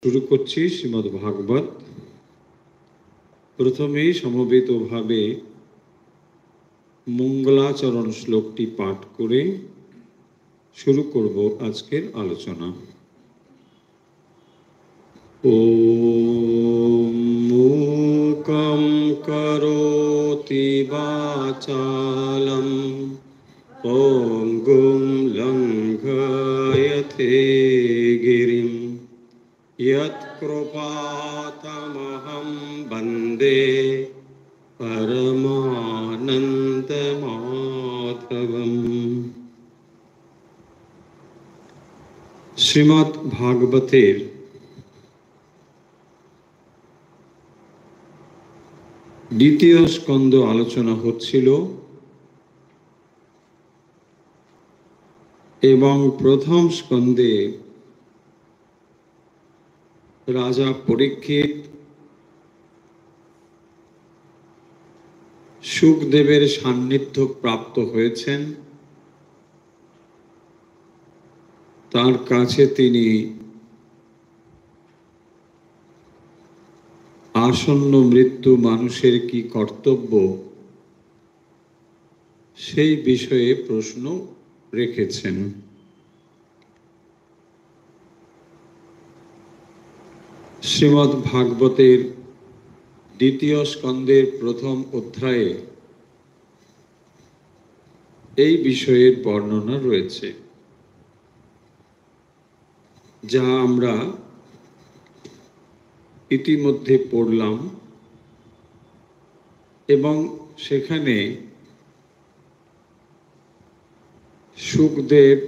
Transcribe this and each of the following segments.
শুরু করছি শ্রীমদ্ ভাগবত। প্রথমেই সমবেতভাবে মঙ্গলাচরণ শ্লোকটি পাঠ করে শুরু করব আজকের আলোচনা। ওম মূকং করোতি বাচালং পঙ্গুং লঙ্ঘয়তে গিরিম यत्कृपातमहं वन्दे परमानन्दमाधवम्। শ্রীমদ্ ভাগবতের দ্বিতীয় স্কন্ধ আলোচনা হচ্ছিল এবং প্রথম স্কন্ধে রাজা পরীক্ষিত শুকদেবের সান্নিধ্য প্রাপ্ত হয়েছেন। তার কাছে তিনি আসন্ন মৃত্যু মানুষের কি কর্তব্য সেই বিষয়ে প্রশ্ন রেখেছেন। শ্রীমদ্ ভাগবতের দ্বিতীয় স্কন্ধের প্রথম অধ্যায়ে এই বিষয়ের বর্ণনা রয়েছে, যা আমরা ইতিমধ্যে পড়লাম এবং সেখানে শুকদেব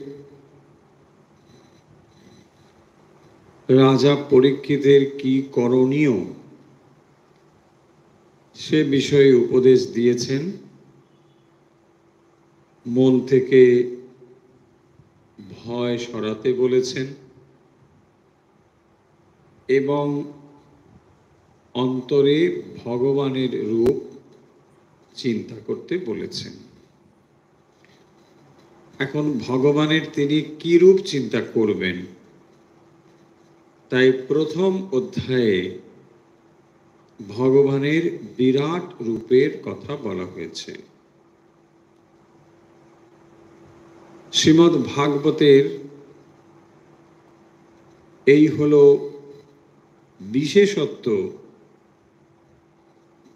রাজা পরীক্ষিতের কি করণীয় সে বিষয়ে উপদেশ দিয়েছেন। মন থেকে ভয় সরাতে বলেছেন এবং অন্তরে ভগবানের রূপ চিন্তা করতে বলেছেন। এখন ভগবানের তিনি কি রূপ চিন্তা করবেন, তাই প্রথম অধ্যায়ে ভগবানের বিরাট রূপের কথা বলা হয়েছে। শ্রীমদ্ ভাগবতের এই হলো বিশেষত্ব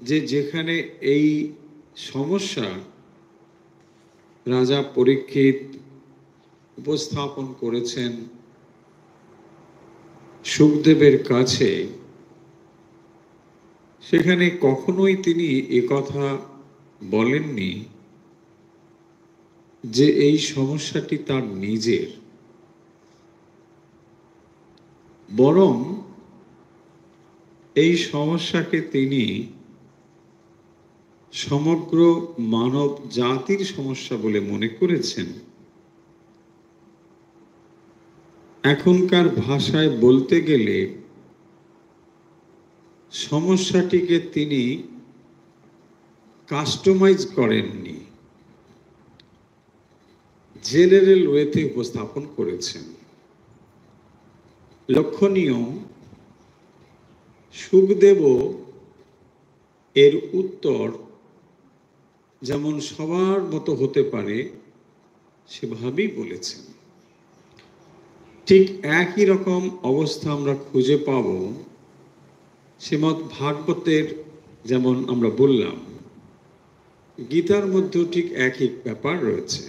যে যেখানে এই সমস্যা রাজা পরীক্ষিত উপস্থাপন করেছেন শুকদেবের কাছে, সেখানে কখনোই তিনি একথা বলেননি যে এই সমস্যাটি তার নিজের, বরং এই সমস্যাকে তিনি সমগ্র মানব জাতির সমস্যা বলে মনে করেছেন। এখনকার ভাষায় বলতে গেলে সমস্যাটিকে তিনি কাস্টমাইজ করেননি, জেনারেল ওয়েতে উপস্থাপন করেছেন। লক্ষণীয়, শুকদেবও এর উত্তর যেমন সবার মতো হতে পারে সেভাবেই বলেছেন। ঠিক একই রকম অবস্থা আমরা খুঁজে পাব শ্রীমদ্ ভাগবতের, যেমন আমরা বললাম গীতার মধ্যেও ঠিক একই ব্যাপার রয়েছে।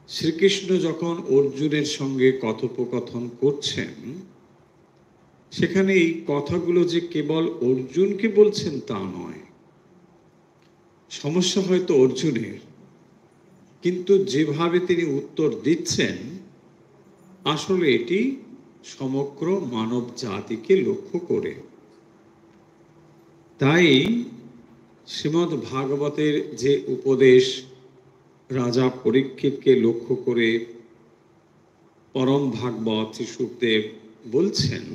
শ্রীকৃষ্ণ যখন অর্জুনের সঙ্গে কথোপকথন করছেন, সেখানে এই কথাগুলো যে কেবল অর্জুনকে বলছেন তা নয়। সমস্যা হয়তো অর্জুনের, কিন্তু যেভাবে তিনি উত্তর দিচ্ছেন আসলে এটি সমগ্র মানব জাতিকে লক্ষ্য করে। তাই শ্রীমদ্ ভাগবতের যে উপদেশ রাজা পরীক্ষিতকে লক্ষ্য করে পরম ভাগবত শ্রী শুকদেব বলছেন,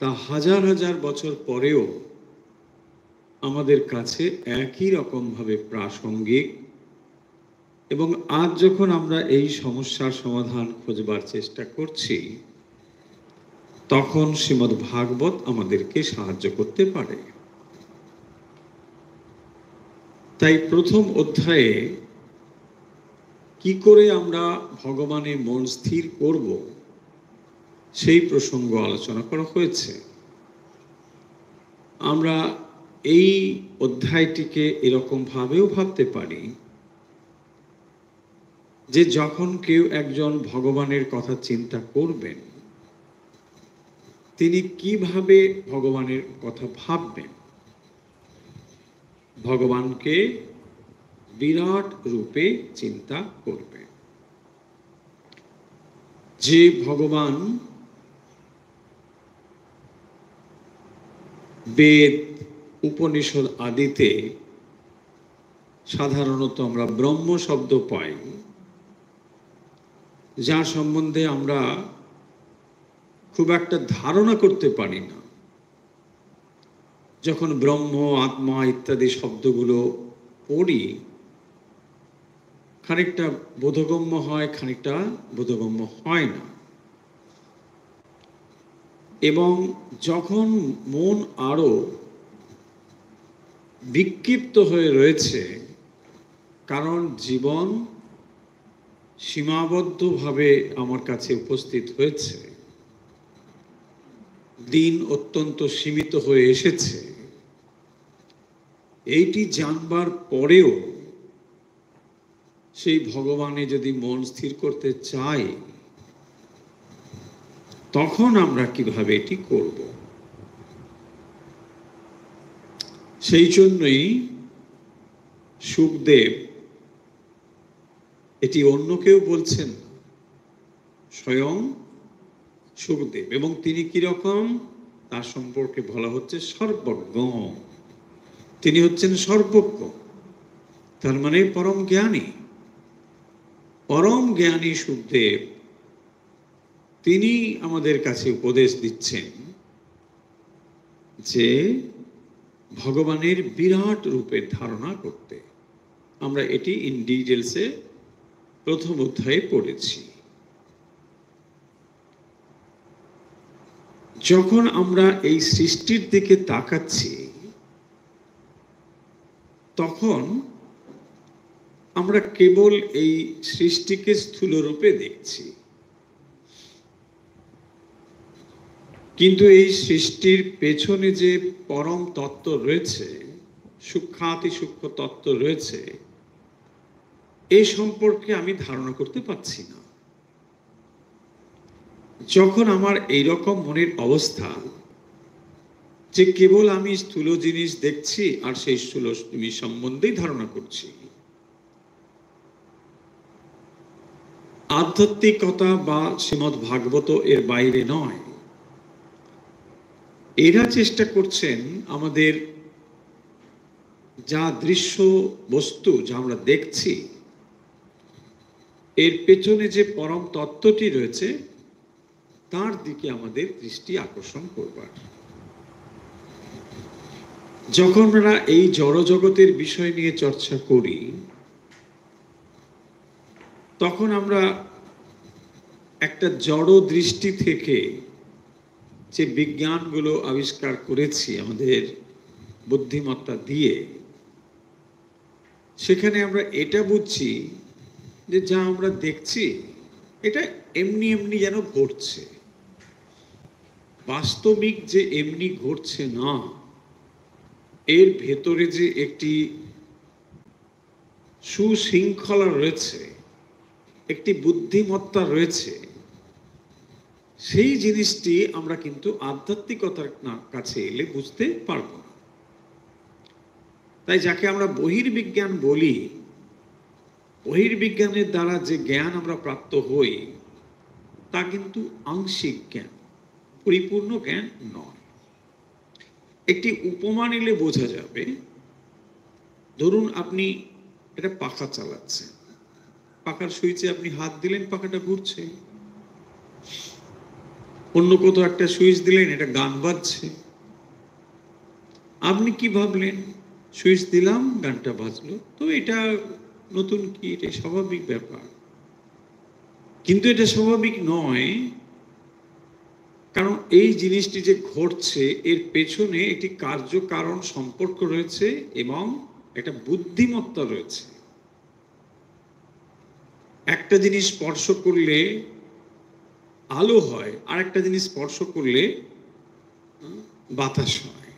তা হাজার হাজার বছর পরেও আমাদের কাছে একই রকমভাবে প্রাসঙ্গিক এবং আজ যখন আমরা এই সমস্যার সমাধান খোঁজবার চেষ্টা করছি, তখন শ্রীমদ্ ভাগবত আমাদেরকে সাহায্য করতে পারে। তাই প্রথম অধ্যায়ে কি করে আমরা ভগবানের মন স্থির করব সেই প্রসঙ্গ আলোচনা করা হয়েছে। আমরা এই অধ্যায়টিকে এরকম ভাবেও ভাবতে পারি যে যখন কেউ একজন ভগবানের কথা চিন্তা করবেন, তিনি কিভাবে ভগবানের কথা ভাববেন। ভগবানকে বিরাট রূপে চিন্তা করবে। যে ভগবান বেদ উপনিষদ আদিতে সাধারণত আমরা ব্রহ্ম শব্দ পাই, যার সম্বন্ধে আমরা খুব একটা ধারণা করতে পারি না। যখন ব্রহ্ম, আত্মা ইত্যাদি শব্দগুলো পড়ি, খানিকটা বোধগম্য হয়, খানিকটা বোধগম্য হয় না। এবং যখন মন আরো বিক্ষিপ্ত হয়ে রয়েছে, কারণ জীবন সীমাবদ্ধভাবে আমার কাছে উপস্থিত হয়েছে, দিন অত্যন্ত সীমিত হয়ে এসেছে, এইটি জানবার পরেও সেই ভগবানে যদি মন স্থির করতে চাই, তখন আমরা কিভাবে এটি করব। সেই জন্যই শুকদেব এটি অন্য কেউ বলছেন, স্বয়ং শুকদেব। এবং তিনি কিরকম, তার সম্পর্কে বলা হচ্ছে সর্বজ্ঞ। তিনি হচ্ছেন সর্বজ্ঞ, তার মানে পরম জ্ঞানী। পরম জ্ঞানী শুকদেব তিনি আমাদের কাছে উপদেশ দিচ্ছেন যে ভগবানের বিরাট রূপের ধারণা করতে। আমরা এটি ইন ডিটেলসে প্রথম অধ্যায়ে পড়েছি। যখন আমরা এই সৃষ্টির দিকে তাকাচ্ছি, তখন আমরা কেবল এই সৃষ্টিকে স্থূল রূপে দেখছি, কিন্তু এই সৃষ্টির পেছনে যে পরম তত্ত্ব রয়েছে, সূক্ষ্মাতি সূক্ষ্ম তত্ত্ব রয়েছে, এই সম্পর্কে আমি ধারণা করতে পারছি না। যখন আমার এইরকম মনের অবস্থা যে কেবল আমি স্থূল জিনিস দেখছি আর সেই স্থূল জিনিস সম্বন্ধেই ধারণা করছি, আধ্যাত্মিকতা বা শ্রীমদ্ ভাগবত এর বাইরে নয়, এরা চেষ্টা করছেন আমাদের যা দৃশ্য বস্তু যা আমরা দেখছি, এর পেছনে যে পরম তত্ত্বটি রয়েছে তার দিকে আমাদের দৃষ্টি আকর্ষণ করবার। যখন আমরা এই জড়জগতের বিষয় নিয়ে চর্চা করি, তখন আমরা একটা জড় দৃষ্টি থেকে যে বিজ্ঞানগুলো আবিষ্কার করেছি আমাদের বুদ্ধিমত্তা দিয়ে, সেখানে আমরা এটা বুঝছি যে যা আমরা দেখছি এটা এমনি এমনি যেন ঘটছে। বাস্তবিক যে এমনি ঘটছে না, এর ভেতরে যে একটি সুশৃঙ্খলা রয়েছে, একটি বুদ্ধিমত্তা রয়েছে, সেই জিনিসটি আমরা কিন্তু আধ্যাত্মিকতার কাছে এলে বুঝতে পারবো না। তাই যাকে আমরা বহির্বিজ্ঞান বলি, বহির্বিজ্ঞানের দ্বারা যে জ্ঞান আমরা প্রাপ্ত হই তা কিন্তু আংশিক জ্ঞান, পরিপূর্ণ জ্ঞান নয়। একটি উপমা নিলে বোঝা যাবে। ধরুন আপনি একটা পাখা চালাচ্ছেন, পাখার সুইচে আপনি হাত দিলেন, পাখাটা ঘুরছে। অন্য কোথাও একটা সুইচ দিলেন, এটা গান বাজছে। আপনি কি ভাবলেন, সুইচ দিলাম, গানটা বাজলো, তো এটা নতুন কি, এটা স্বাভাবিক ব্যাপার। কিন্তু এটা স্বাভাবিক নয়। কারণ এই জিনিসটি যে ঘটছে এর পেছনে একটি কার্যকারণ সম্পর্ক রয়েছে এবং একটা বুদ্ধিমত্তা রয়েছে। একটা জিনিস স্পর্শ করলে আলো হয়, আর একটা জিনিস স্পর্শ করলে বাতাস হয়।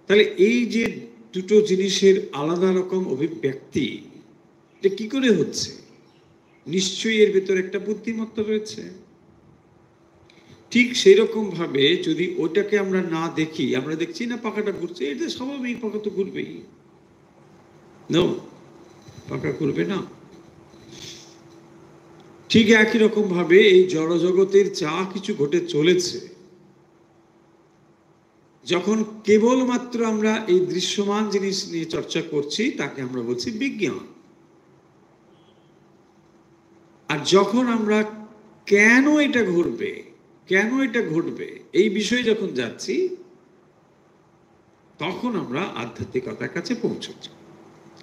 তাহলে এই যে দুটো জিনিসের আলাদা রকম অভিব্যক্তি, এটা কি করে হচ্ছে? নিশ্চয়ই এর ভেতরে একটা বুদ্ধিমত্তা রয়েছে। ঠিক সেই রকম ভাবে যদি ওটাকে আমরা না দেখি, আমরা দেখছি না পাখাটা ঘুরছে, এটা স্বাভাবিক, পাখা তো ঘুরবেই। নো, পাখা ঘুরবে না। ঠিক একই রকম ভাবে এই জড়জগতের যা কিছু ঘটে চলেছে, যখন কেবলমাত্র আমরা এই দৃশ্যমান জিনিস নিয়ে চর্চা করছি তাকে আমরা বলছি বিজ্ঞান। আর যখন আমরা কেন এটা ঘটবে, কেন এটা ঘটবে এই বিষয়ে যখন যাচ্ছি, তখন আমরা আধ্যাত্মিকতার কাছে পৌঁছচ্ছি।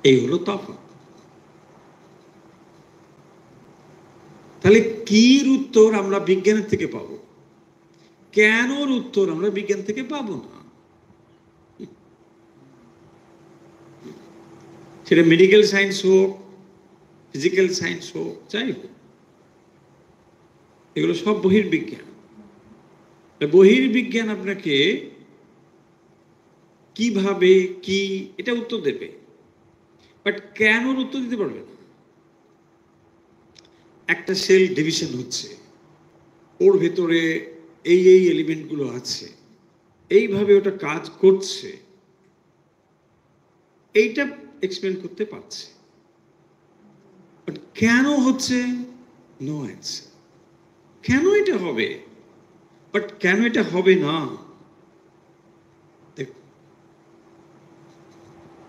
এই হলো তফাৎ। তাহলে কির উত্তর আমরা বিজ্ঞানের থেকে পাবো, কেনর উত্তর আমরা বিজ্ঞান থেকে পাবো না। সেটা মেডিকেল সায়েন্স হোক, ফিজিক্যাল সায়েন্স হোক, যাই হোক, এগুলো সব বহির্বিজ্ঞান। বহির্বিজ্ঞান আপনাকে কিভাবে কি এটা উত্তর দেবে, বাট কেনর উত্তর দিতে পারবে না। একটা সেল ডিভিশন হচ্ছে, ওর ভেতরে এই এই এলিমেন্টগুলো আছে, এইভাবে ওটা কাজ করছে, এইটা এক্সপ্লেন করতে পারছে, বাট কেন হচ্ছে নো অ্যান্সার। কেন এটা হবে, বাট কেন এটা হবে না।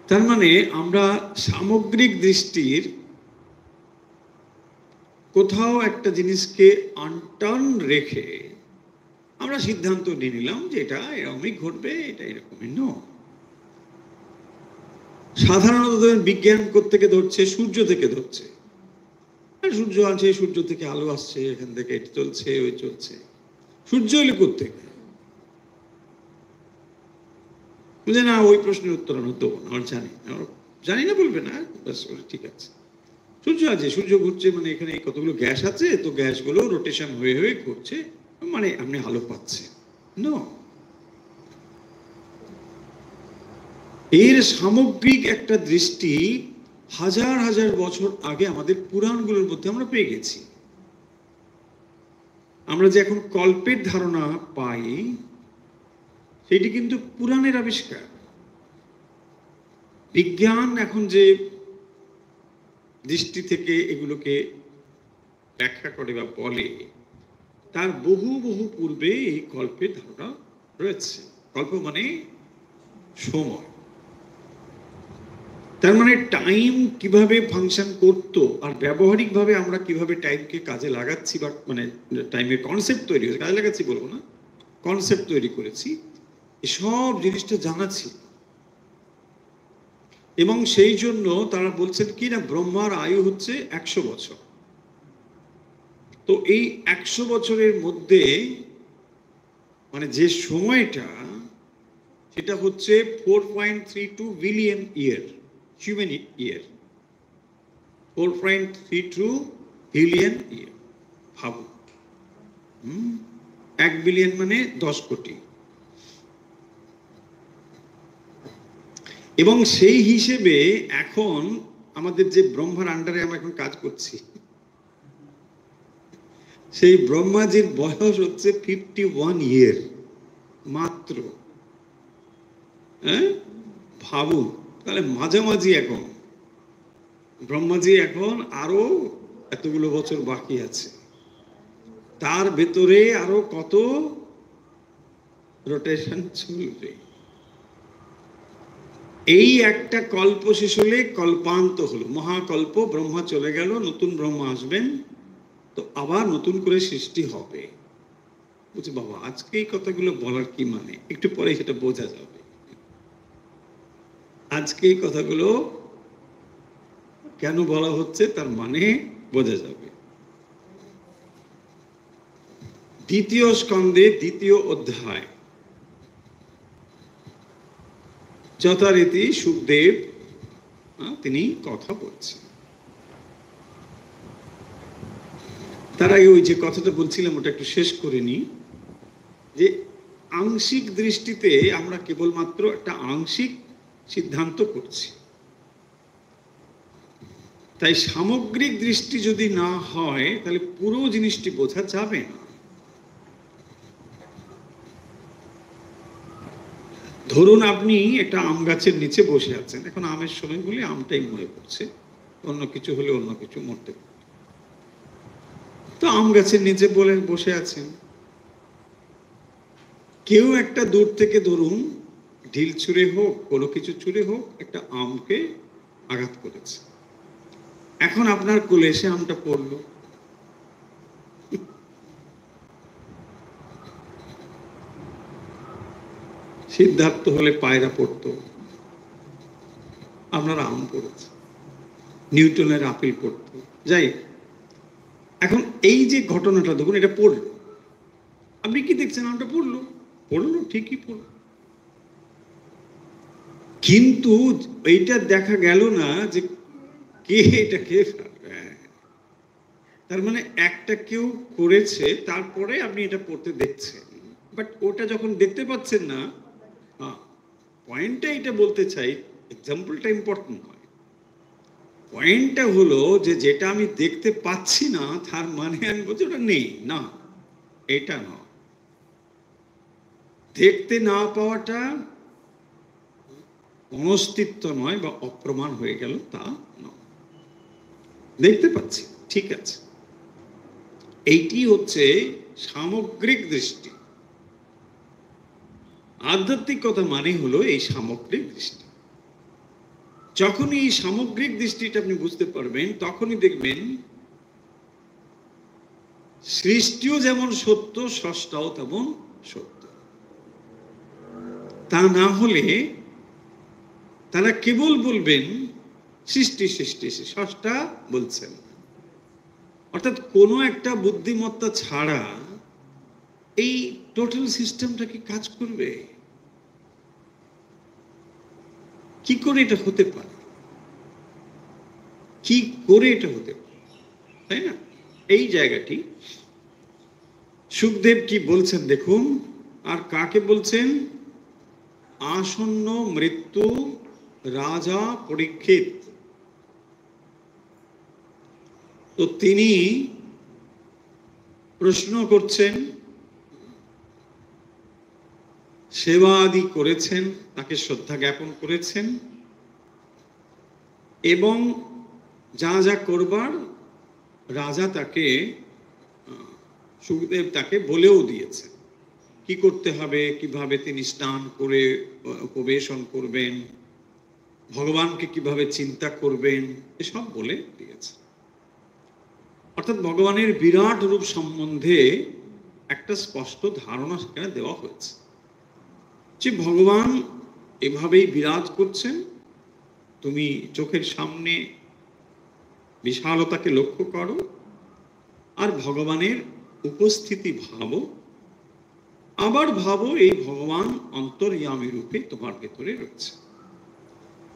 তার মানে আমরা সামগ্রিক দৃষ্টির কোথাও একটা জিনিসকে আনটার্ন রেখে আমরা সিদ্ধান্ত নিয়ে নিলাম যে এটা এরকমই ঘটবে, এটা এরকমই। নো, সাধারণত বিজ্ঞান থেকে ধরছে, সূর্য থেকে ধরছে। সূর্য আছে, সূর্য থেকে আলো আসছে, এখান থেকে এটা চলছে, ওই চলছে। সূর্য এলো কোত্থেকে? বুঝে না, ওই প্রশ্নের উত্তর আমি দেবো না, আমার জানি না বলবে না, ঠিক আছে। সূর্য আছে, সূর্য ঘুরছে, মানে এখানে কতগুলো গ্যাস আছে, তো গ্যাসগুলো রোটেশন হয়ে হয়ে ঘুরছে, মানে আপনি আলো পাচ্ছেন। নো, এর সামগ্রিক একটা দৃষ্টি হাজার হাজার বছর আগে আমাদের পুরাণগুলোর মধ্যে আমরা পেয়ে গেছি। আমরা যে এখন কল্পের ধারণা পাই, সেটি কিন্তু পুরাণের আবিষ্কার। বিজ্ঞান এখন যে দৃষ্টি থেকে এগুলোকে ব্যাখ্যা করে বা বলে, তার বহু বহু পূর্বে এই কল্পের ধারণা রয়েছে। কল্প মানে সময়। তার মানে টাইম কিভাবে ফাংশন করতো, আর ব্যবহারিকভাবে আমরা কিভাবে টাইমকে কাজে লাগাচ্ছি, বা মানে টাইমের কনসেপ্ট তৈরি হয়েছে, কাজে লাগাচ্ছি বলবো না, কনসেপ্ট তৈরি করেছি, এসব জিনিসটা জানা ছিল। এবং সেই জন্য তারা বলছেন কি না, ব্রহ্মার আয়ু হচ্ছে 100 বছর। তো এই 100 বছরের মধ্যে মানে যে সময়টা, সেটা হচ্ছে 4.32 বিলিয়ন ইয়ার, হিউম্যান ইয়ার। 4.32 বিলিয়ন ইয়ার, ভাবুন। 1 বিলিয়ন মানে 10 কোটি। এবং সেই হিসেবে এখন আমাদের যে ব্রহ্মার আন্ডারে আমরা এখন কাজ করছি, সেই ব্রহ্মাজির বয়স হচ্ছে 51 ইয়ার মাত্র। হ্যাঁ, ভাবুন। তাহলে মাঝামাঝি এখন ব্রহ্মাজি এখন আরো এতগুলো বছর বাকি আছে, তার ভেতরে আরো কত রোটেশন চলবে। এই একটা কল্প শেষ হলে কল্পান্ত হলো, মহাকল্প। ব্রহ্মা চলে গেল, নতুন ব্রহ্মা আসবেন, তো আবার নতুন করে সৃষ্টি হবে। বলছে বাবা, আজকে এই কথাগুলো বলার কি মানে, একটু পরে সেটা বোঝা যাবে। আজকে এই কথাগুলো কেন বলা হচ্ছে তার মানে বোঝা যাবে। দ্বিতীয় স্কন্ধে দ্বিতীয় অধ্যায় যথারীতি সুখদেব তিনি কথা বলছেন। তার আগে ওই যে কথাটা বলছিলাম ওটা একটু শেষ করে নি, যে আংশিক দৃষ্টিতে আমরা কেবলমাত্র একটা আংশিক সিদ্ধান্ত করছি, তাই সামগ্রিক দৃষ্টি যদি না হয় তাহলে পুরো জিনিসটি বোঝা যাবে না। ধরুন আপনি একটা আম গাছের নিচে বসে আছেন, এখন আমের সময় বলে আমটাই মরে পড়ছে, অন্য কিছু হলে অন্য কিছু মরতে পারে, তো আম গাছের নিচে বলে বসে আছেন। কেউ একটা দূর থেকে ধরুন ঢিল ছুঁড়ে হোক কোনো কিছু ছুঁড়ে হোক একটা আমকে আঘাত করেছে, এখন আপনার কোলে এসে আমটা পড়লো, সিদ্ধার্থ হলে পায়রা পড়তো, আপনার আম পড়েছে, নিউটনের আপেল পড়তো, যাই। এখন এই যে ঘটনাটা দেখুন, এটা পড়লো, আপনি কি দেখছেন? আমটা পড়লো, পড়লো, ঠিকই পড়লো, কিন্তু এইটা দেখা গেল না যে কে এটা কে, তার মানে একটা কেউ করেছে, তারপরে আপনি এটা পড়তে দেখছেন, বাট ওটা যখন দেখতে পাচ্ছেন না, পয়েন্টটা এটা বলতে চাই, এক্সাম্পলটা ইম্পর্টেন্ট নয়, পয়েন্টটা হলো যে যেটা আমি দেখতে পাচ্ছি না তার মানে আমি বলছি ওটা নেই, না এটা না। দেখতে না পাওয়াটা অনস্তিত্ব নয় বা অপ্রমাণ হয়ে গেল তা নয়, দেখতে পাচ্ছি, ঠিক আছে, এইটি হচ্ছে সামগ্রিক দৃষ্টি। আধ্যাত্মিকতা মানে হলো এই সামগ্রিক দৃষ্টি। যখনই এই সামগ্রিক দৃষ্টিটা আপনি বুঝতে পারবেন তখনই দেখবেন সৃষ্টিও যেমন সত্য, স্রষ্টাও তেমন সত্য। তা না হলে তারা কেবল বলবেন সৃষ্টি সৃষ্টি, স্রষ্টা বলছেন, অর্থাৎ কোনো একটা বুদ্ধিমত্তা ছাড়া এই টোটাল সিস্টেমটা কি কাজ করবে? কি করে এটা হতে পারে? কি করে এটা হতে পারে, তাই না? এই জায়গাটি সুখদেব কি বলছেন দেখুন, আর কাকে বলছেন? আসন্ন মৃত্যু রাজা পরীক্ষিত। তো তিনি প্রশ্ন করছেন, সেবা আদি করেছেন, তাকে শ্রদ্ধা জ্ঞাপন করেছেন, এবং যা যা করবার রাজা তাকে, সুখদেব তাকে বলেও দিয়েছেন কি করতে হবে, কিভাবে তিনি স্নান করে উপবেশন করবেন, ভগবানকে কিভাবে চিন্তা করবেন, এসব বলে দিয়েছে। অর্থাৎ ভগবানের বিরাট রূপ সম্বন্ধে একটা স্পষ্ট ধারণা সেখানে দেওয়া হয়েছে, যে ভগবান এভাবেই বিরাজ করছেন, তুমি চোখের সামনে বিশালতাকে লক্ষ্য করো আর ভগবানের উপস্থিতি ভাবো, আবার ভাবো এই ভগবান অন্তর্যামী রূপে তোমার ভেতরে রয়েছে।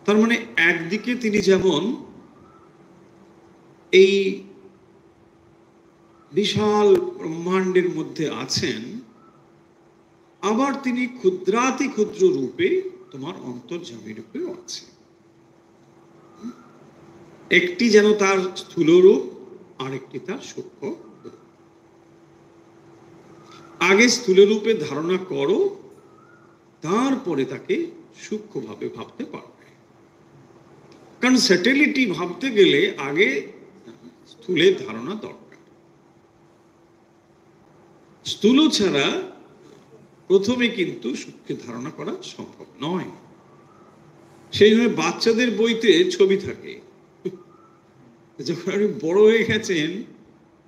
তার মানে একদিকে তিনি যেমন এই বিশাল ব্রহ্মাণ্ডের মধ্যে আছেন, আবার তিনি ক্ষুদ্রাতি ক্ষুদ্র রূপে তোমার অন্তর্যামী রূপেও আছে। একটি যেন তার স্থূল রূপ, আরেকটি তার সূক্ষ্ম রূপ। আগে স্থূল রূপে ধারণা করো, তারপরে তাকে সূক্ষ্মভাবে ভাবতে পারবে। কারণ স্যাটেলিটি ভাবতে গেলে আগে স্থূলের ধারণা দরকার। স্থূল ছাড়া প্রথমে কিন্তু সূক্ষ্ম ধারণা করা সম্ভব নয়। সেই জন্য বাচ্চাদের বইতে ছবি থাকে, যখন আপনি বড় হয়ে গেছেন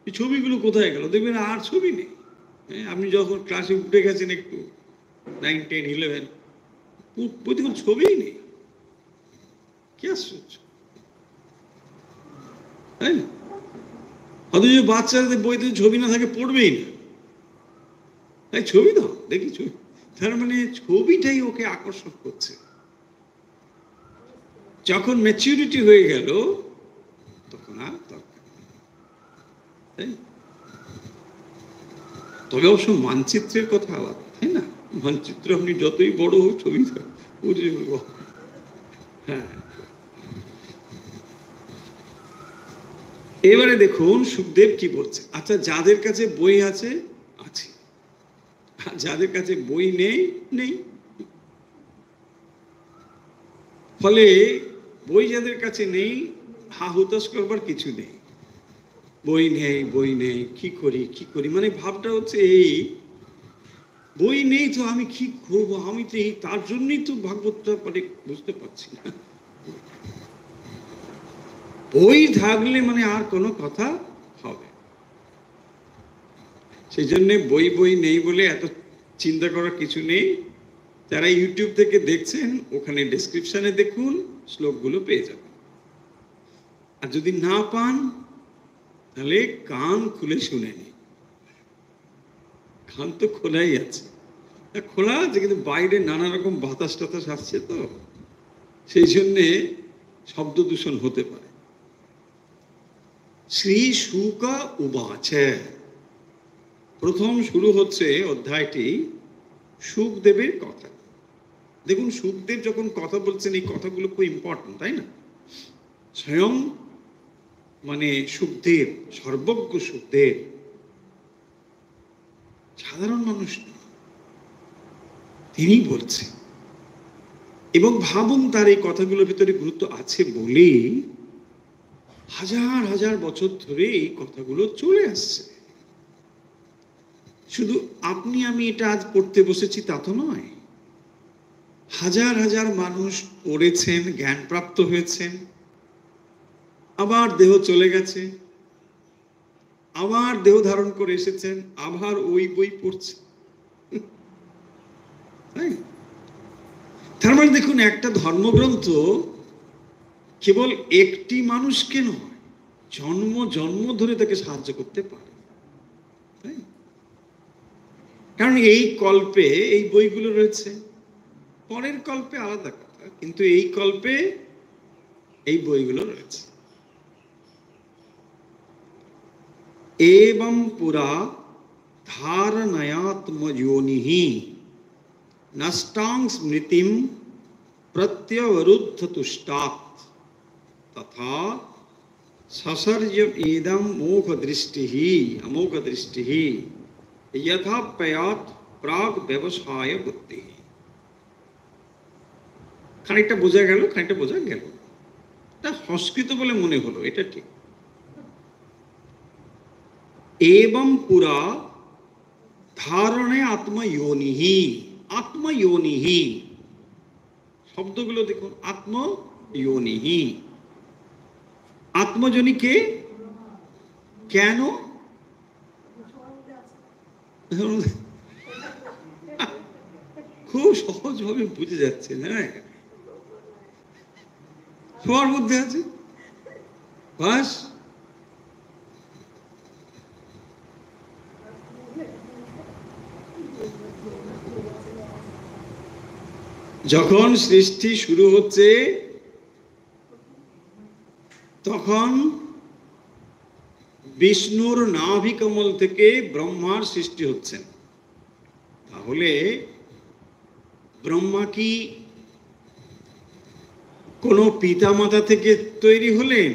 এই ছবিগুলো কোথায় গেল দেখবেন আর ছবি নেই। আপনি যখন ক্লাসে উঠে গেছেন একটু 9, 10, 11, বইতে কোনো ছবিই নেই, কি আশ্চর্য, তাই না? অথচ বাচ্চাদের বইতে ছবি না থাকে পড়বেই না। এই ছবি দাও, দেখি ছবি। তার মানে ছবিটাই ওকে আকর্ষণ করছে। যখন ম্যাচুরিটি হয়ে গেল তখন আর দরকার নেই। তবে অবশ্য মানচিত্রের কথা আলাদা, তাই না? মানচিত্র আপনি যতই বড় হোক, ছবি হ্যাঁ। এবারে দেখুন সুখদেব কি বলছে। আচ্ছা, যাদের কাছে বই আছে আছে, আর যাদের কাছে বই নেই নেই। ফলে বই যাদের কাছে নেই, হা হুতাশ করবার কিছু নেই। বই নেই, বই নেই, কি করি কি করি, মানে ভাবটা হচ্ছে এই, বই নেই তো আমি কি করবো, আমি তো এই তার জন্যই তো ভাগবতটা মানে বুঝতে পারছি না। বই থাকলে মানে আর কোনো কথা হবে। সেই জন্য বই বই নেই বলে এত চিন্তা করার কিছু নেই। যারা ইউটিউব থেকে দেখছেন, ওখানে ডেসক্রিপশনে দেখুন, শ্লোকগুলো পেয়ে যাবেন। আর যদি না পান, তাহলে কান খুলে শুনে নিন। কান তো খোলাই আছে, খোলা আছে, কিন্তু বাইরে নানা রকম বাতাস টাতাস আসছে, তো সেই জন্যে শব্দ দূষণ হতে পারে। শ্রী শুক উবাচে, প্রথম শুরু হচ্ছে অধ্যায়টি সুখদেবের কথা। দেখুন, সুখদেব যখন কথা বলছেন, এই কথাগুলো খুব ইম্পর্টেন্ট, তাই না? স্বয়ং মানে সুখদেব, সর্বজ্ঞ সুখদেব, সাধারণ মানুষ না, তিনি বলছেন। এবং ভাবুন, তার এই কথাগুলোর ভিতরে গুরুত্ব আছে বলেই হাজার হাজার বছর ধরে এই কথাগুলো চলে আসছে। শুধু আপনি আমি এটা আজ পড়তে বসেছি তা তো নয়। হাজার হাজার মানুষ পড়েছেন, জ্ঞানপ্রাপ্ত হয়েছেন, আবার দেহ চলে গেছে, আবার দেহ ধারণ করে এসেছেন, আবার ওই বই পড়ছে। তার মানে দেখুন, একটা ধর্মগ্রন্থ কেবল একটি মানুষকে নয়, জন্ম জন্ম ধরে তাকে সাহায্য করতে পারে। কারণ এই কল্পে এই বইগুলো রয়েছে, পরের কল্পে আলাদা কথা, কিন্তু এই কল্পে এই বইগুলো রয়েছে। एवं पुरा धारणयात्मयोनिहि नष्टां स्मृतिं प्रत्यवरुद्ध तुष्टात् तथा ससर्ज इदं मोघ दृष्टिः अमोघ दृष्टिः यथाप्ययात् प्राग व्यवसाय बुद्धिः। খানিকটা বোঝা গেল, খানিকটা বোঝা গেল, এটা সংস্কৃত বলে মনে হলো, এটা ঠিক। एवं पुरा ধারণে আত্ময়োনিহি, আত্ময়োনিহি শব্দগুলো দেখুন, আত্ময়োনিহি। আত্মজনী কে, কেন? খুব সহজভাবে বুঝে যাচ্ছে না, সবার মধ্যে আছে বাস। যখন সৃষ্টি শুরু হচ্ছে, তখন বিষ্ণুর নাভি কমল থেকে ব্রহ্মার সৃষ্টি হচ্ছে। তাহলে ব্রহ্মা কি কোনো পিতা মাতা থেকে তৈরি হলেন?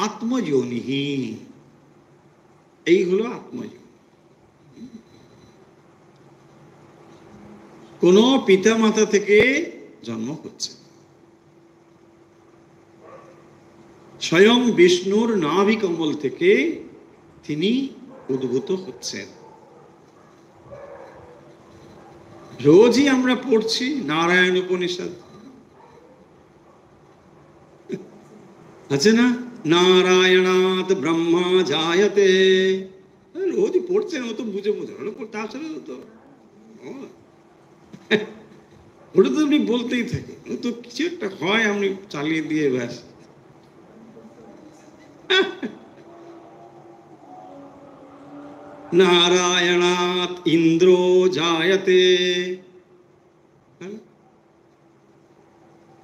আত্মযোনিহি, এই হলো আত্মযোনি। কোনো পিতা মাতা থেকে জন্ম হচ্ছে, স্বয়ং বিষ্ণুর নাভি কমল থেকে তিনি উদ্ভূত হচ্ছেন। রোজই আমরা পড়ছি নারায়ণ উপনিষদ, আছে না? নারায়ণাৎ ব্রহ্মা জায়তে, রোজই পড়ছেন, ও তো বুঝে বুঝে তাছাড়া তো ওটা তো আপনি বলতেই থাকে, ও তো কিছু একটা হয়, আপনি চালিয়ে দিয়ে ব্যাস। নারায়ণাৎ ইন্দ্র জায়তে,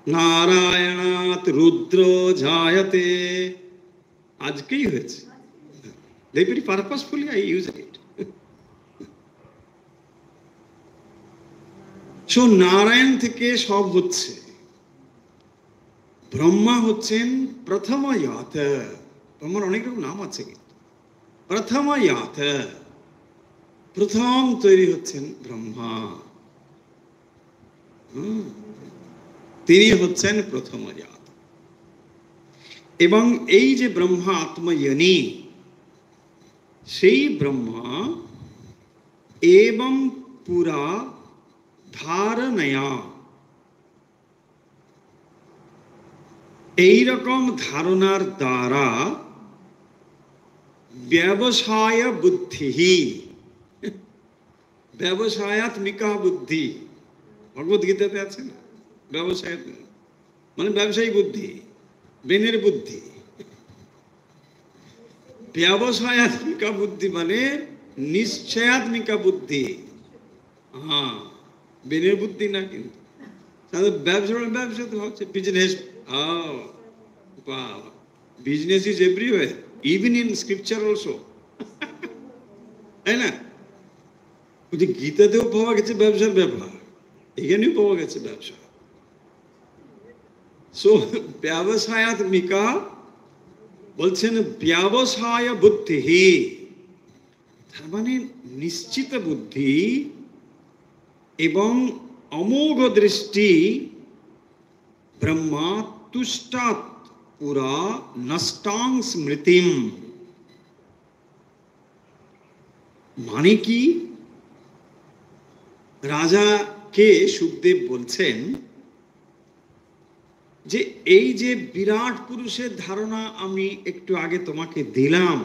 নারায়ণাৎ রুদ্র জায়তে, আজকেই হয়েছে। They very purposefully I use it. So Narayan থেকে সব হচ্ছে। ব্রহ্মা হচ্ছেন প্রথময়াত। ব্রহ্মার অনেক রকম নাম আছে, কিন্তু প্রথময়াত, প্রথম তৈরি হচ্ছেন ব্রহ্মা। তিনি হচ্ছেন প্রথময়াত। এবং এই যে ব্রহ্মা আত্ময়নী, সেই ব্রহ্মা এবং পুরা ধারণয়া, এইরকম ধারণার দ্বারা ব্যবসায় বুদ্ধি, ব্যবসায়াত্মিকা বুদ্ধি, ভগবদ গীতাতে আছে না, ব্যবসায় মানে ব্যবসায়ী বুদ্ধি, ব্রেনের বুদ্ধি। ব্যবসায়াত্মিকা বুদ্ধি মানে নিশ্চয়াত্মিকা বুদ্ধি। হ্যাঁ, ব্রেনের বুদ্ধি না, কিন্তু ব্যবসা ব্যবসা তো হচ্ছে business. Business is everywhere, even in scripture also, তাই না? গীতাতেও পাওয়া গেছে ব্যবসার ব্যাপার, এখানেও পাওয়া গেছে ব্যবসা। সো ব্যবসায়াত্মিকা বলছেন ব্যবসায় বুদ্ধি, তার মানে নিশ্চিত বুদ্ধি এবং অমোঘ দৃষ্টি। ব্রহ্মা তুষ্টাৎ পুরা নষ্টাং স্মৃতিম, মানে কি? রাজা কে সুখদেব বলছেন যে এই যে বিরাট পুরুষের ধারণা আমি একটু আগে তোমাকে দিলাম,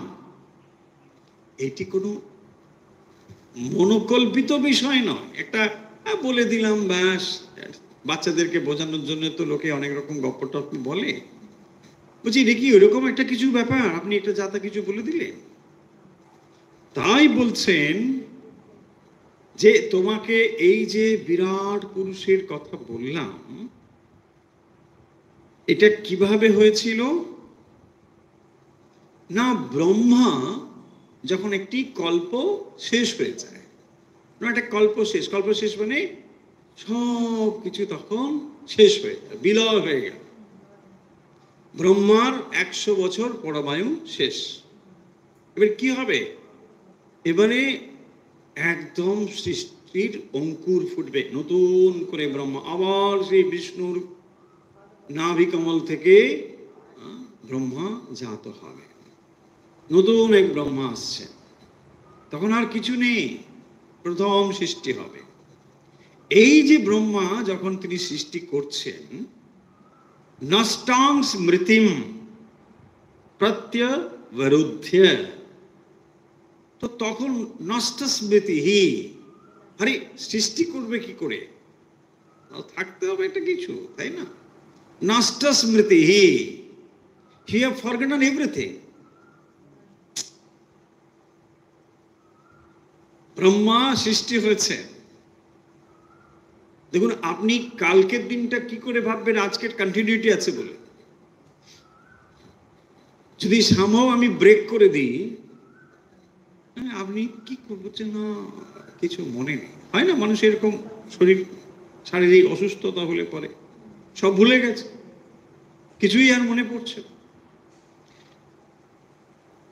এটি কোনো মনোকল্পিত বিষয় নয়। একটা বলে দিলাম ব্যাস, বাচ্চাদেরকে বোঝানোর জন্য তো লোকে অনেক রকম গপ্প টপ্প বলে। বুঝি দেখি ওরকম একটা কিছু ব্যাপার, আপনি একটা যাতা কিছু বলে দিলেন। তাই বলছেন যে তোমাকে এই যে বিরাট পুরুষের কথা বললাম, এটা কিভাবে হয়েছিল না? ব্রহ্মা যখন একটি কল্প শেষ হয়ে যায়, একটা কল্প শেষ, কল্প শেষ মানে সব কিছু তখন শেষ হয়ে যায়, বিলয় হয়ে গেল। ব্রহ্মার 100 বছর পরমায়ু শেষ। এবার কি হবে? এবারে একদম সৃষ্টির অঙ্কুর ফুটবে, নতুন করে ব্রহ্মা আবার সেই বিষ্ণুর নাভিকমল থেকে ব্রহ্মা জাত হবে, নতুন এক ব্রহ্মা আসছে। তখন আর কিছু নেই, প্রথম সৃষ্টি হবে। এই যে ব্রহ্মা যখন তিনি সৃষ্টি করছেন, নষ্টাং স্মৃতিম প্রত্যবরুদ্ধ, তো তখন নষ্ট স্মৃতি, আরে সৃষ্টি করবে কি করে, থাকতে হবে একটা কিছু, তাই না? নষ্ট স্মৃতি, he have forgotten everything. Brahma সৃষ্টি হয়েছে, দেখুন আপনি কালকের দিনটা কি করে ভাববেন আজকের কন্টিনিউটি আছে বলে। যদি সামহাও আমি ব্রেক করে দিই, আপনি কি করছেন না কিছু মনে নেই, হয় না? মানুষ এরকম শরীর শারীরিক অসুস্থতা হলে পরে সব ভুলে গেছে, কিছুই আর মনে পড়ছে।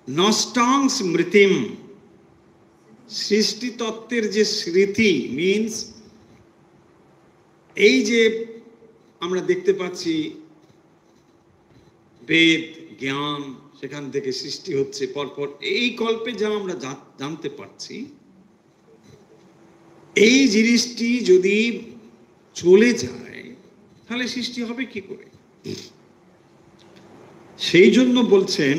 নষ্টাং স্মৃতিম, সৃষ্টি তত্ত্বের যে স্মৃতি মিন্স এই যে আমরা দেখতে পাচ্ছি বেদ জ্ঞান, সেখান থেকে সৃষ্টি হচ্ছে পরপর, এই কল্পে যা আমরা জানতে পারছি, এই জিনিসটি যদি চলে যায় তাহলে সৃষ্টি হবে কি করে? সেই জন্য বলছেন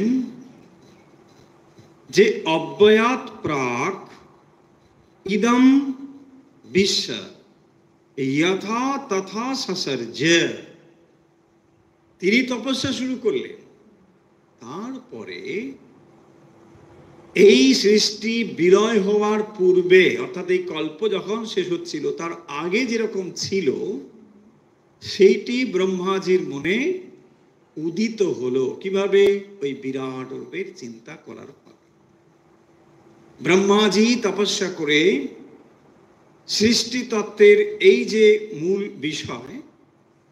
যে অব্যয়াৎ প্রাক ইদম বিশ্ব যথা তথা সসর্জ। তিনি তপস্যা শুরু করলেন, তারপরে এই সৃষ্টি বিলয় হওয়ার পূর্বে, অর্থাৎ এই কল্প যখন শেষ হচ্ছিল তার আগে যেরকম ছিল সেইটি ব্রহ্মাজির মনে উদিত হলো। কিভাবে? ওই বিরাট রূপের চিন্তা করার ফলে। ব্রহ্মাজি তপস্যা করে সৃষ্টি তত্ত্বের এই যে মূল বিষয়,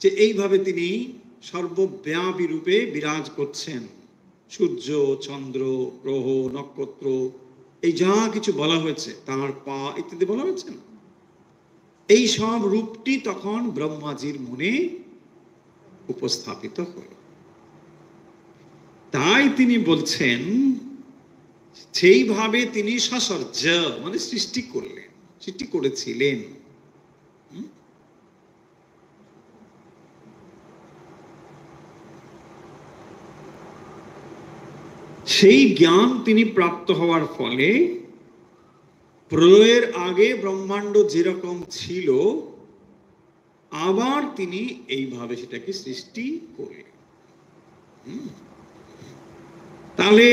যে এইভাবে তিনি সর্বব্যাপী রূপে বিরাজ করছেন, সূর্য, চন্দ্র, গ্রহ, নক্ষত্র, এই যা কিছু বলা হয়েছে, তার পা ইত্যাদি বলা হয়েছে না, এই সব রূপটি তখন ব্রহ্মাজির মনে উপস্থাপিত হল। তাই তিনি বলছেন সেইভাবে তিনি সসর্জ মানে সৃষ্টি করলেন, সৃষ্টি করেছিলেন। সেই জ্ঞান তিনি প্রাপ্ত হওয়ার ফলে প্রলয়ের আগে ব্রহ্মাণ্ড যেরকম ছিল আবার তিনি এইভাবে সেটাকে সৃষ্টি করলেন। তাহলে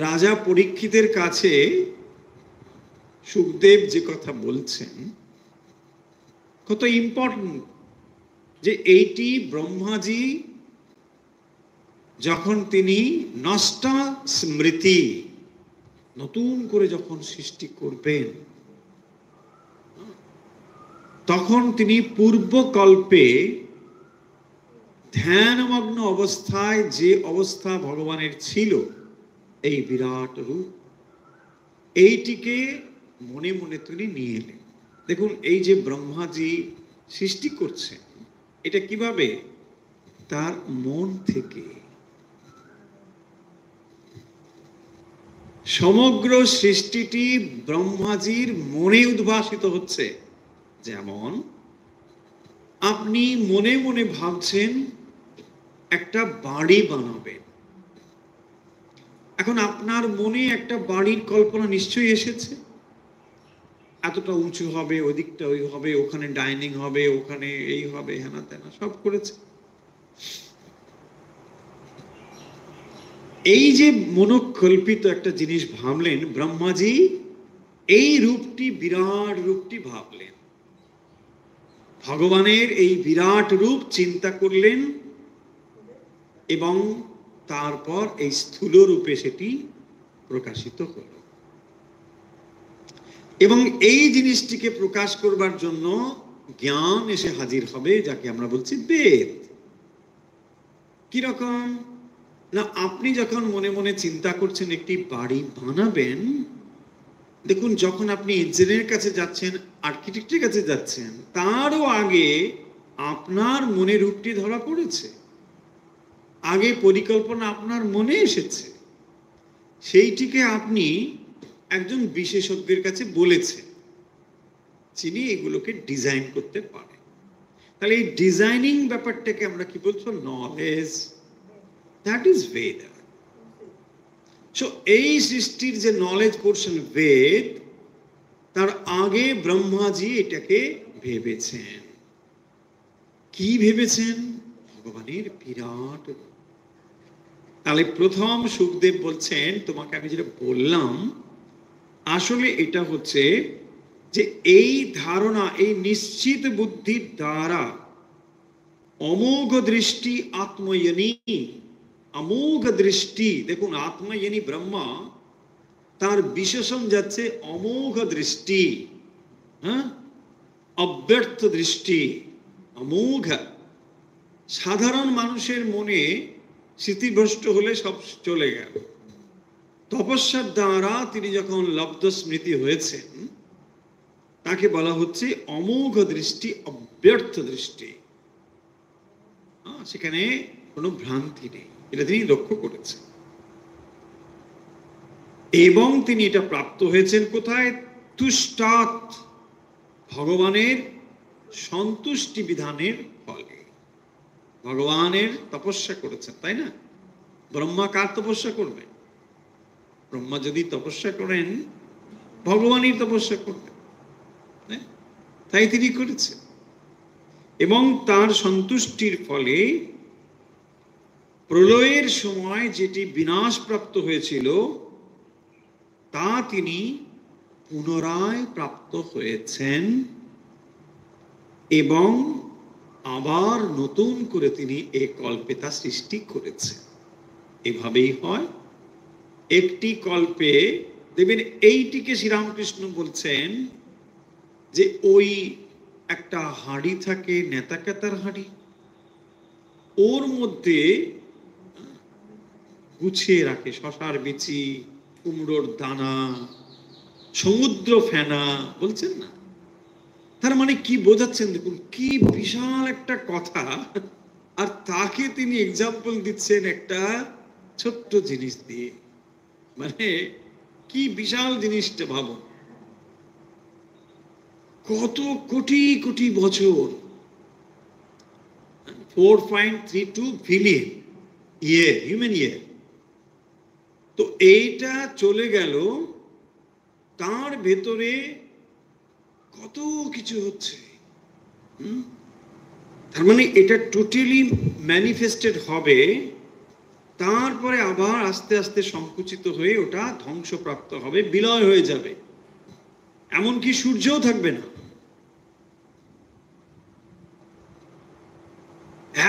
রাজা পরীক্ষিতের কাছে সুখদেব যে কথা বলছেন কত ইম্পর্টেন্ট, যে এইটি ব্রহ্মাজি যখন তিনি নষ্টা স্মৃতি নতুন করে যখন সৃষ্টি করবেন, তখন তিনি পূর্বকল্পে ধ্যানমগ্ন অবস্থায় যে অবস্থা ভগবানের ছিল, এই বিরাট রূপ, এইটিকে মনে মনে তিনি নিয়ে এলেন। দেখুন, এই যে ব্রহ্মাজি সৃষ্টি করছেন, এটা কিভাবে? তার মন থেকে। সমগ্র সৃষ্টিটি ব্রহ্মাজির মনে উদ্ভাসিত হচ্ছে। যেমন আপনি মনে মনে ভাবছেন একটা বাড়ি বানাবেন, এখন আপনার মনে একটা বাড়ির কল্পনা নিশ্চয়ই এসেছে, এতটা উঁচু হবে, ওদিকটা ওই হবে, ওখানে ডাইনিং হবে, ওখানে এই হবে, হেনা তেনা সব করেছে। এই যে মনোকল্পিত একটা জিনিস ভাবলেন, ব্রহ্মাজি এই রূপটি, বিরাট রূপটি ভাবলেন, ভগবানের এই বিরাট রূপ চিন্তা করলেন এবং তারপর এই স্থূল রূপে সেটি প্রকাশিত হল। এবং এই জিনিসটিকে প্রকাশ করবার জন্য জ্ঞান এসে হাজির হবে, যাকে আমরা বলছি বেদ। কিরকম না, আপনি যখন মনে মনে চিন্তা করছেন একটি বাড়ি বানাবেন, দেখুন যখন আপনি ইঞ্জিনিয়ারের কাছে যাচ্ছেন, আর্কিটেক্টের কাছে যাচ্ছেন, তারও আগে আপনার মনে রূপটি ধরা পড়েছে, আগে পরিকল্পনা আপনার মনে এসেছে, সেইটিকে আপনি একজন বিশেষজ্ঞের কাছে বলেছেন, যিনি এগুলোকে ডিজাইন করতে পারে। তাহলে এই ডিজাইনিং ব্যাপারটাকে আমরা কি বলছো? Knowledge. That is Veda. So এই সৃষ্টির যে নলেজ পোর্শন বেদ, তার আগে ব্রহ্মাজি এটাকে ভেবেছেন। কি ভেবেছেন? ভগবানের বিরাট। তাহলে প্রথম সুখদেব বলছেন, তোমাকে আমি যেটা বললাম আসলে এটা হচ্ছে যে এই ধারণা, এই নিশ্চিত বুদ্ধির দ্বারা অমোঘ দৃষ্টি আত্ময়নী, অমোঘ দৃষ্টি। দেখুন, আত্ময়নী ব্রহ্মা, তার বিশেষণ যাচ্ছে অমোঘ দৃষ্টি, অব্যর্থ দৃষ্টি, অমোঘ। সাধারণ মানুষের মনে স্মৃতিভ্রষ্ট হলে সব চলে গেল, তপস্যার দ্বারা তিনি যখন লব্ধ স্মৃতি হয়েছেন, তাকে বলা হচ্ছে অমোঘ দৃষ্টি, অব্যর্থ দৃষ্টি। সেখানে কোনো ভ্রান্তি নেই, এটা তিনি লক্ষ্য করেছেন। এবং তিনি এটা প্রাপ্ত হয়েছেন কোথায়? তুষ্টাৎ, ভগবানের সন্তুষ্টি বিধানের ফলে। ভগবানের তপস্যা করেছেন, তাই না? ব্রহ্মা কার তপস্যা করবে? ব্রহ্মা যদি তপস্যা করেন, ভগবানই তপস্যা করবেন, তাই তিনি করেছেন। এবং তার সন্তুষ্টির ফলে প্রলয়ের সময় যেটি বিনাশপ্রাপ্ত হয়েছিল, তা তিনি পুনরায় প্রাপ্ত হয়েছেন এবং আবার নতুন করে তিনি এই কল্পে তা সৃষ্টি করেছেন। এভাবেই হয়। একটি কল্পে দেখবেন, এইটিকে শ্রীরামকৃষ্ণ বলছেন যে ওই একটা হাঁড়ি থাকে, নেতাকেতার হাঁড়ি, ওর মধ্যে গুছিয়ে রাখে শশার বিচি, কুমড়োর দানা, সমুদ্র ফেনা, বলছেন না? তার মানে কি বোঝাচ্ছেন দেখুন, কি বিশাল একটা কথা, আর তাকে তিনি এক্সাম্পল দিচ্ছেন একটা ছোট্ট জিনিস দিয়ে। মানে কি বিশাল জিনিসটা ভাবুন। কত কোটি কোটি বছর, 4.32 বিলিয়ন ইয়ার, হিউম্যান ইয়ার। তো এইটা চলে গেল, তার ভেতরে কত কিছু হচ্ছে। তার মানে এটা টোটালি ম্যানিফেস্টেড হবে, তারপরে আবার আস্তে আস্তে সংকুচিত হয়ে ওটা ধ্বংসপ্রাপ্ত হবে, বিলয় হয়ে যাবে, এমনকি সূর্যও থাকবে না।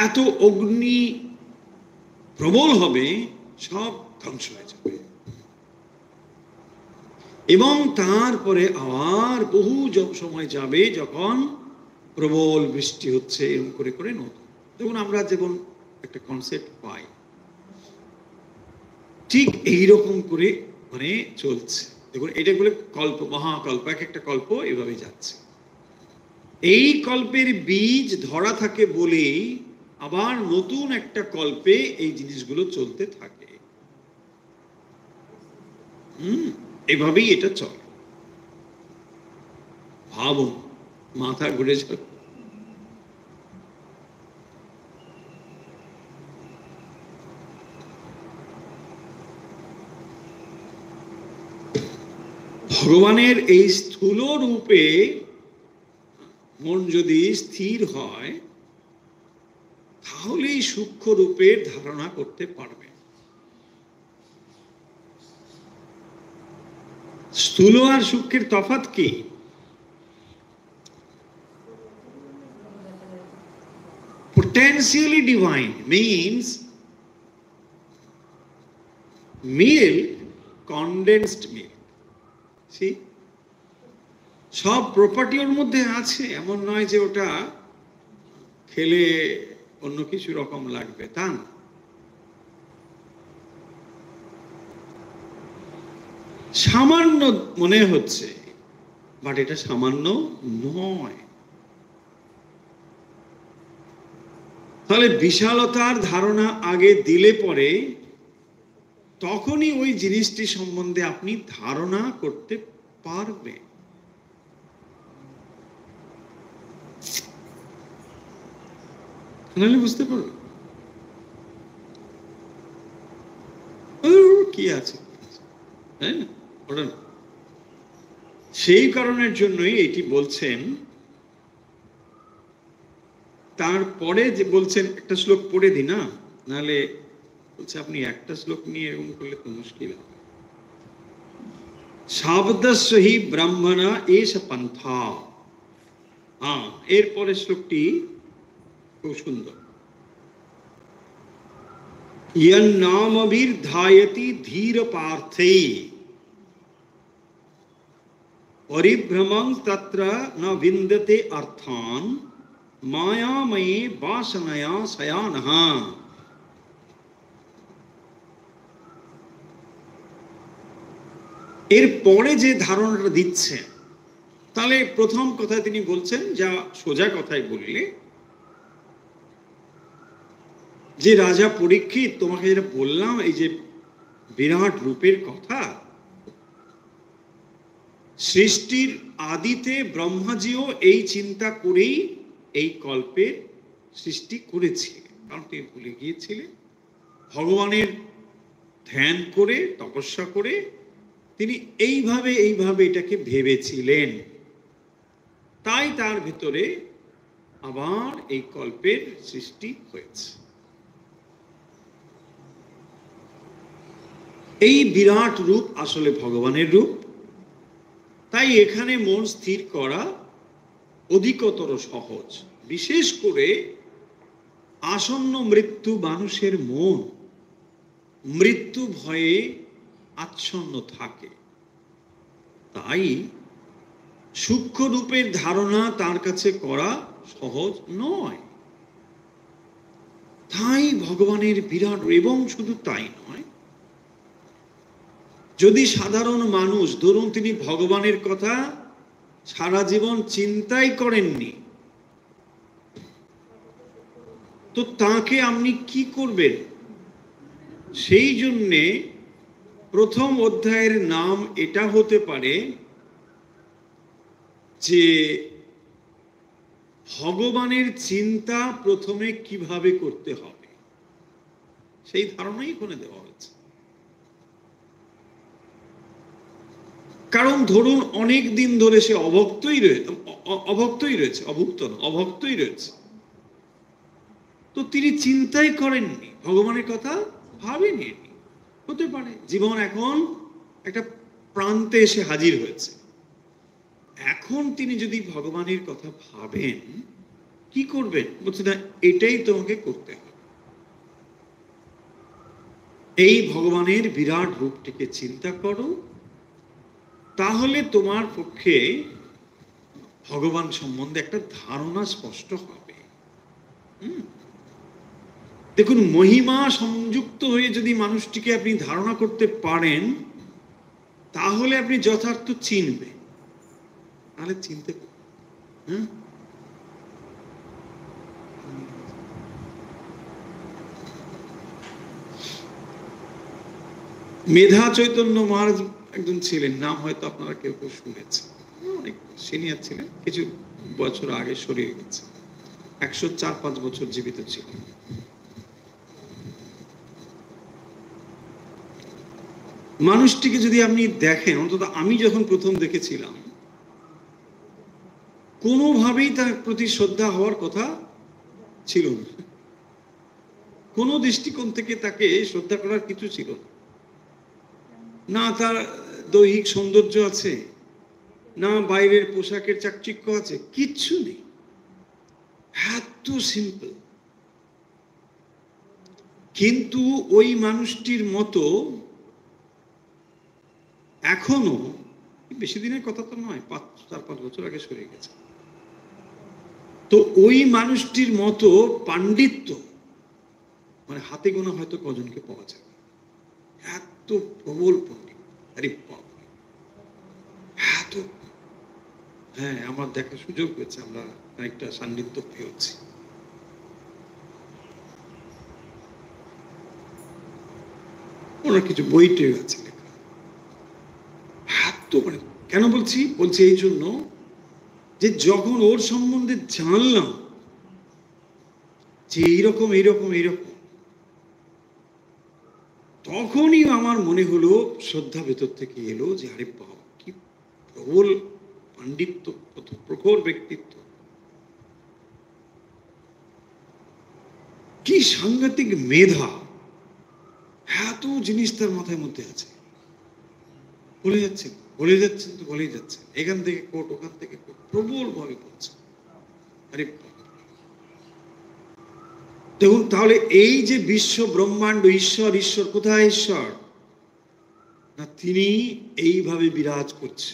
এত অগ্নি প্রবল হবে, সব ধ্বংস হয়ে যাবে। এবং তারপরে আবার বহু সময় যাবে যখন প্রবল বৃষ্টি হচ্ছে, এরকম করে করে নতুন। দেখুন, আমরা যেমন একটা কনসেপ্ট পাই, ঠিক এইরকম করে মানে চলছে। দেখুন, এটা বলে কল্প, মহাকল্প, এক একটা কল্প এভাবে যাচ্ছে। এই কল্পের বীজ ধরা থাকে বলেই আবার নতুন একটা কল্পে এই জিনিসগুলো চলতে থাকে। এভাবেই এটা চলে। ভাবুন, মাথা ঘুরে যাবে। ভগবানের এই স্থূল রূপে মন যদি স্থির হয়, তাহলেই সূক্ষ্ম রূপের ধারণা করতে পারবে। স্থূল আর সূক্ষ্মের তফাৎ কি? Potentially divine means milk, condensed milk. See? সব প্রপার্টি ওর মধ্যে আছে, এমন নয় যে ওটা খেলে অন্য কিছু রকম লাগবে, তা না। সামান্য মনে হচ্ছে, বাট এটা সামান্য নয়। তাহলে বিশালতার ধারণা আগে দিলে পরে তখনই ওই জিনিসটি সম্বন্ধে আপনি ধারণা করতে পারবেন। নাহলে বুঝতে পারবেন কি আছে, তাই না? ওটা না। সেই কারণের জন্যই এটি বলছেন। তারপরে যে বলছেন, একটা শ্লোক পড়ে দি না, নাহলে বলছে আপনি একটা শ্লোক নিয়ে এরকম করলে তো মুশকিল হবে। শাবদস্য হি ব্রাহ্মণা এষ পন্থা। এরপরে শ্লোকটি খুব সুন্দর। यन्नामभिर्धायति धीर पार्थे परिभ्रमं तत्र न विन्दते अर्थान मायामये वासनया शयानः। এরপরে যে ধারণাটা দিচ্ছে, তাহলে প্রথম কথা তিনি বলছেন, যা সোজা কথাই বললে, যে রাজা পরীক্ষিত, তোমাকে যেটা বললাম, এই যে বিরাট রূপের কথা, সৃষ্টির আদিতে ব্রহ্মাজিও এই চিন্তা করেই এই কল্পের সৃষ্টি করেছিলেন। কারণ তিনি ভুলে গিয়েছিলেন, ভগবানের ধ্যান করে তপস্যা করে তিনি এইভাবে এটাকে ভেবেছিলেন। তাই তার ভিতরে আবার এই কল্পের সৃষ্টি হয়েছে। এই বিরাট রূপ আসলে ভগবানের রূপ। তাই এখানে মন স্থির করা অধিকতর সহজ। বিশেষ করে আসন্ন মৃত্যু মানুষের মন মৃত্যু ভয়ে আচ্ছন্ন থাকে, তাই সূক্ষ্ম রূপের ধারণা তার কাছে করা সহজ নয়। তাই ভগবানের বিরাট, এবং শুধু তাই নয়, যদি সাধারণ মানুষ, ধরুন তিনি ভগবানের কথা সারা জীবন চিন্তাই করেননি, তো তাকে আপনি কি করবেন? সেই জন্যে প্রথম অধ্যায়ের নাম এটা হতে পারে যে ভগবানের চিন্তা প্রথমে কিভাবে করতে হবে, সেই ধারণাই এখানে দেওয়া হয়েছে। কারণ ধরুন অনেক দিন ধরে সে অভক্তই রয়েছে, তো তিনি চিন্তাই করেননি, ভগবানের কথা ভাবেনি। হতে পারে জীবন এখন একটা প্রান্তে এসে হাজির হয়েছে, এখন তিনি যদি ভগবানের কথা ভাবেন, কি করবেন? বলছে না, এটাই তোমাকে করতে হবে, এই ভগবানের বিরাট রূপটিকে চিন্তা করো, তাহলে তোমার পক্ষে ভগবান সম্বন্ধে একটা ধারণা স্পষ্ট হবে। দেখুন, মহিমা সংযুক্ত হয়ে যদি মানুষটিকে আপনি ধারণা করতে পারেন, তাহলে আপনি যথার্থ চিনবেন, তাহলে চিনতে মেধা চৈতন্য মহারাজ একজন ছিলেন, নাম হয়তো আপনারা কেউ কেউ শুনেছেন, অনেক সিনিয়র ছিলেন, কিছু বছর আগে সরিয়ে গেছে, 104-5 বছর জীবিত ছিলেন। মানুষটিকে যদি আপনি দেখেন, অন্তত আমি যখন প্রথম দেখেছিলাম, কোনোভাবেই তার প্রতি শ্রদ্ধা হওয়ার কথা ছিল না, কোনো দৃষ্টিকোণ থেকে তাকে শ্রদ্ধা করার কিছু ছিল না। তার দৈহিক সৌন্দর্য আছে, না বাইরের পোশাকের চাকচিক্য আছে, কিচ্ছু নেই, এত সিম্পল। কিন্তু ওই মানুষটির মতো এখনো, বেশি দিনের কথা তো নয়, 4-5 বছর আগে সরে গেছে, তো ওই মানুষটির মতো পাণ্ডিত্য মানে হাতে গোনা হয়তো কজনকে পাওয়া যাবে, এত প্রবল পণ্ডিত। আরে বাবা, এত, হ্যাঁ, আমার দেখার সুযোগ হয়েছে, আমরা একটা সান্নিধ্য পেয়েছি। ওনার কিছু বইটে আছে লেখা, এত, মানে কেন বলছি এই জন্য যে যখন ওর সম্বন্ধে জানলাম যে এইরকম, তখনই আমার মনে হলো, শ্রদ্ধা ভেতর থেকে এলো যে আরে বাবা, কি প্রবল পাণ্ডিত্য, কত প্রখর ব্যক্তিত্ব, কি সাংঘাতিক মেধা, এত জিনিস তার মাথায় মধ্যে আছে। বলে যাচ্ছেন তো বলেই যাচ্ছেন, এখান থেকে কোট, ওখান থেকে কোট, প্রবল ভাবে বলছে। আরে দেখুন, তাহলে এই যে বিশ্ব ব্রহ্মাণ্ড, ঈশ্বর, কোথায় ঈশ্বর? না, তিনি এইভাবে বিরাজ করছে,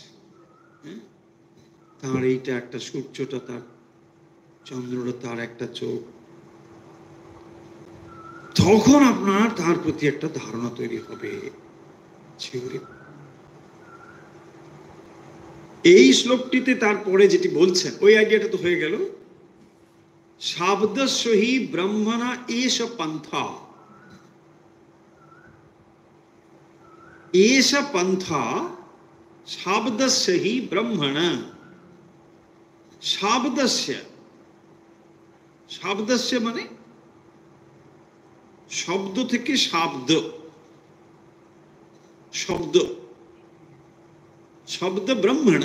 তার এইটা একটা, সূর্যটা তার, চন্দ্রটা তার একটা চোখ, তখন আপনার তার প্রতি একটা ধারণা তৈরি হবে। এই শ্লোকটিতে তারপরে যেটি বলছেন, ওই আইডিয়াটা তো হয়ে গেল, শাব্দস্য হি ব্রহ্মণা এষ পন্থা, এষ পন্থা শাব্দস্য হি ব্রহ্মণা। শাব্দস্য মানে শব্দ থেকে শব্দ ব্রহ্মণ,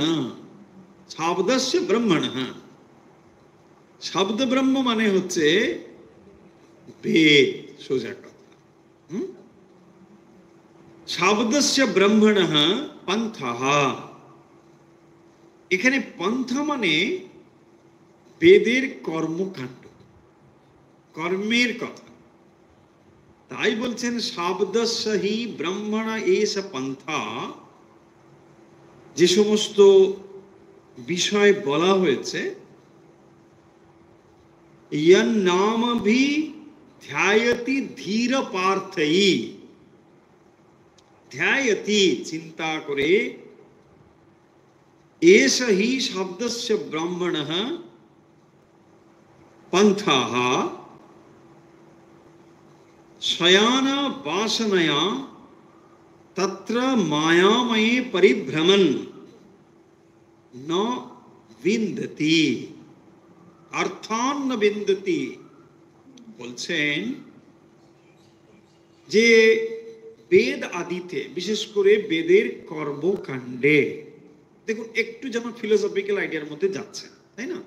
শাব্দস্য ব্রহ্মণ। শব্দ ব্রহ্ম মানে হচ্ছে বেদ, সোজা কথা। শব্দস্য ব্রহ্মণঃ পন্থঃ। এখানে পন্থা মানে বেদের কর্মকাণ্ড, কর্মের কথা। তাই বলছেন শব্দস্য হি ব্রহ্মণ এষ পন্থা। যে সমস্ত বিষয় বলা হয়েছে, यन् नामभि ध्यायति धीर पार्थई, ध्यायति चिंता करे, एष हि शब्दस्य ब्रह्मणः पंथः शयान वासनया तत्र मायामये परिभ्रमन् न विन्दति अर्थान न विन्दति। বলছেন যে বেদ আদিতে, বিশেষ করে বেদের কর্মকাণ্ডে, দেখুন একটু যেমন ফিলোসফিক্যাল আইডিয়ার মধ্যে যাচ্ছে, তাই না?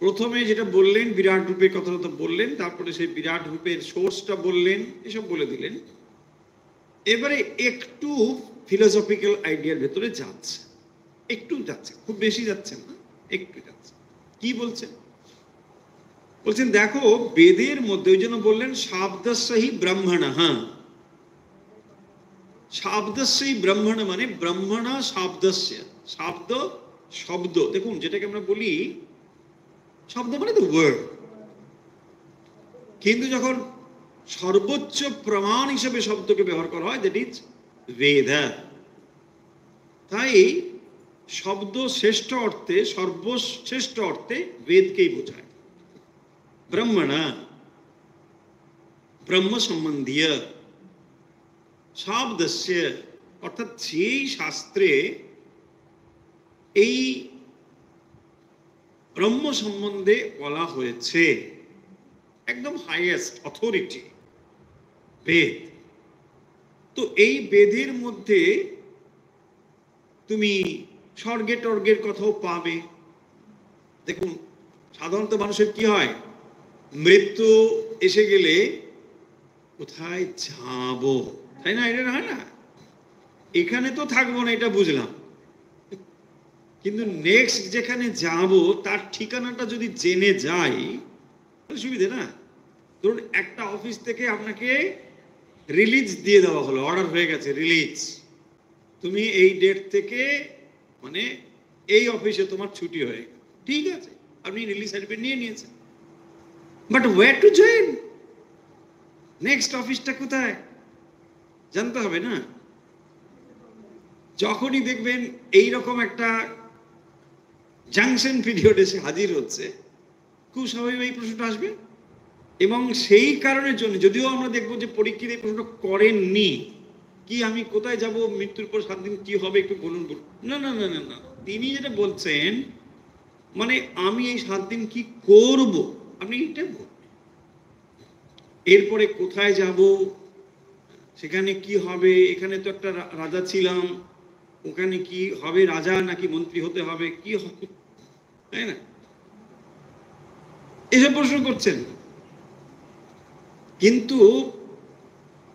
প্রথমে যেটা বললেন বিরাট রূপের কথা বললেন, তারপরে সেই বিরাট রূপের সোর্সটা বললেন, এসব বলে দিলেন। এবারে একটু ফিলোসফিক্যাল আইডিয়ার ভেতরে যাচ্ছে, একটু যাচ্ছে, খুব বেশি যাচ্ছে না, একটু যাচ্ছে। কি বলছেন? বলছেন দেখো বেদের মধ্যে, ওই জন্য বললেন শব্দস্যহি ব্রহ্মণঃ। শব্দস্যই ব্রহ্মণ মানে ব্রহ্মণ শব্দস্য, শব্দ শব্দ। দেখুন যেটাকে আমরা বলি শব্দ মানে তো ওয়ার্ড, কিন্তু যখন সর্বোচ্চ প্রমাণ হিসেবে শব্দকে ব্যবহার করা হয়, দ্যাট ইজ বেদ। তাই শব্দ শ্রেষ্ঠ অর্থে, সর্বশ্রেষ্ঠ অর্থে বেদকেই বোঝায়। ব্রহ্মণা ব্রহ্ম সম্বন্ধীয় শব্দস্য, অর্থাৎ যেই শাস্ত্রে এই ব্রহ্ম সম্বন্ধে বলা হয়েছে, একদম হাইয়েস্ট অথরিটি বেদ। তো এই বেদের মধ্যে তুমি স্বর্গে টর্গের কথাও পাবে। দেখুন সাধারণত মানুষের কি হয়, মৃত্যু এসে গেলে কোথায় যাব, তাই না? এটা হয় না, এখানে তো থাকবো না, এটা বুঝলাম, কিন্তু নেক্সট যেখানে যাব তার ঠিকানাটা যদি জেনে যাই তাহলে সুবিধে না? ধরুন একটা অফিস থেকে আপনাকে রিলিজ দিয়ে দেওয়া হলো, অর্ডার হয়ে গেছে রিলিজ, তুমি এই ডেট থেকে মানে এই অফিসে তোমার ছুটি হয়ে গেল, ঠিক আছে, আপনি রিলিজ সার্টিফিকেট নিয়ে নিয়েছেন, but wire to join, next অফিসটা কোথায় জানতে হবে না? যখনই দেখবেন এইরকম একটা জাংশন পিরিয়ড এসে হাজির হচ্ছে, খুব স্বাভাবিক এই প্রশ্নটা আসবে। এবং সেই কারণের জন্য, যদিও আমরা দেখবো যে পরীক্ষিত এই প্রশ্নটা করেননি, কি আমি কোথায় যাব, মৃত্যুর পর 7 দিন কি হবে একটু বলুন বলুন, না না না না না, তিনি যেটা বলছেন মানে আমি এই 7 দিন কি করব, আপনি এটা বলুন। এরপরে কোথায় যাব, সেখানে কি হবে, এখানে তো একটা রাজা ছিলাম, ওখানে কি হবে, রাজা নাকি মন্ত্রী হতে হবে, কি হবে, তাই না? এসব প্রশ্ন করছেন। কিন্তু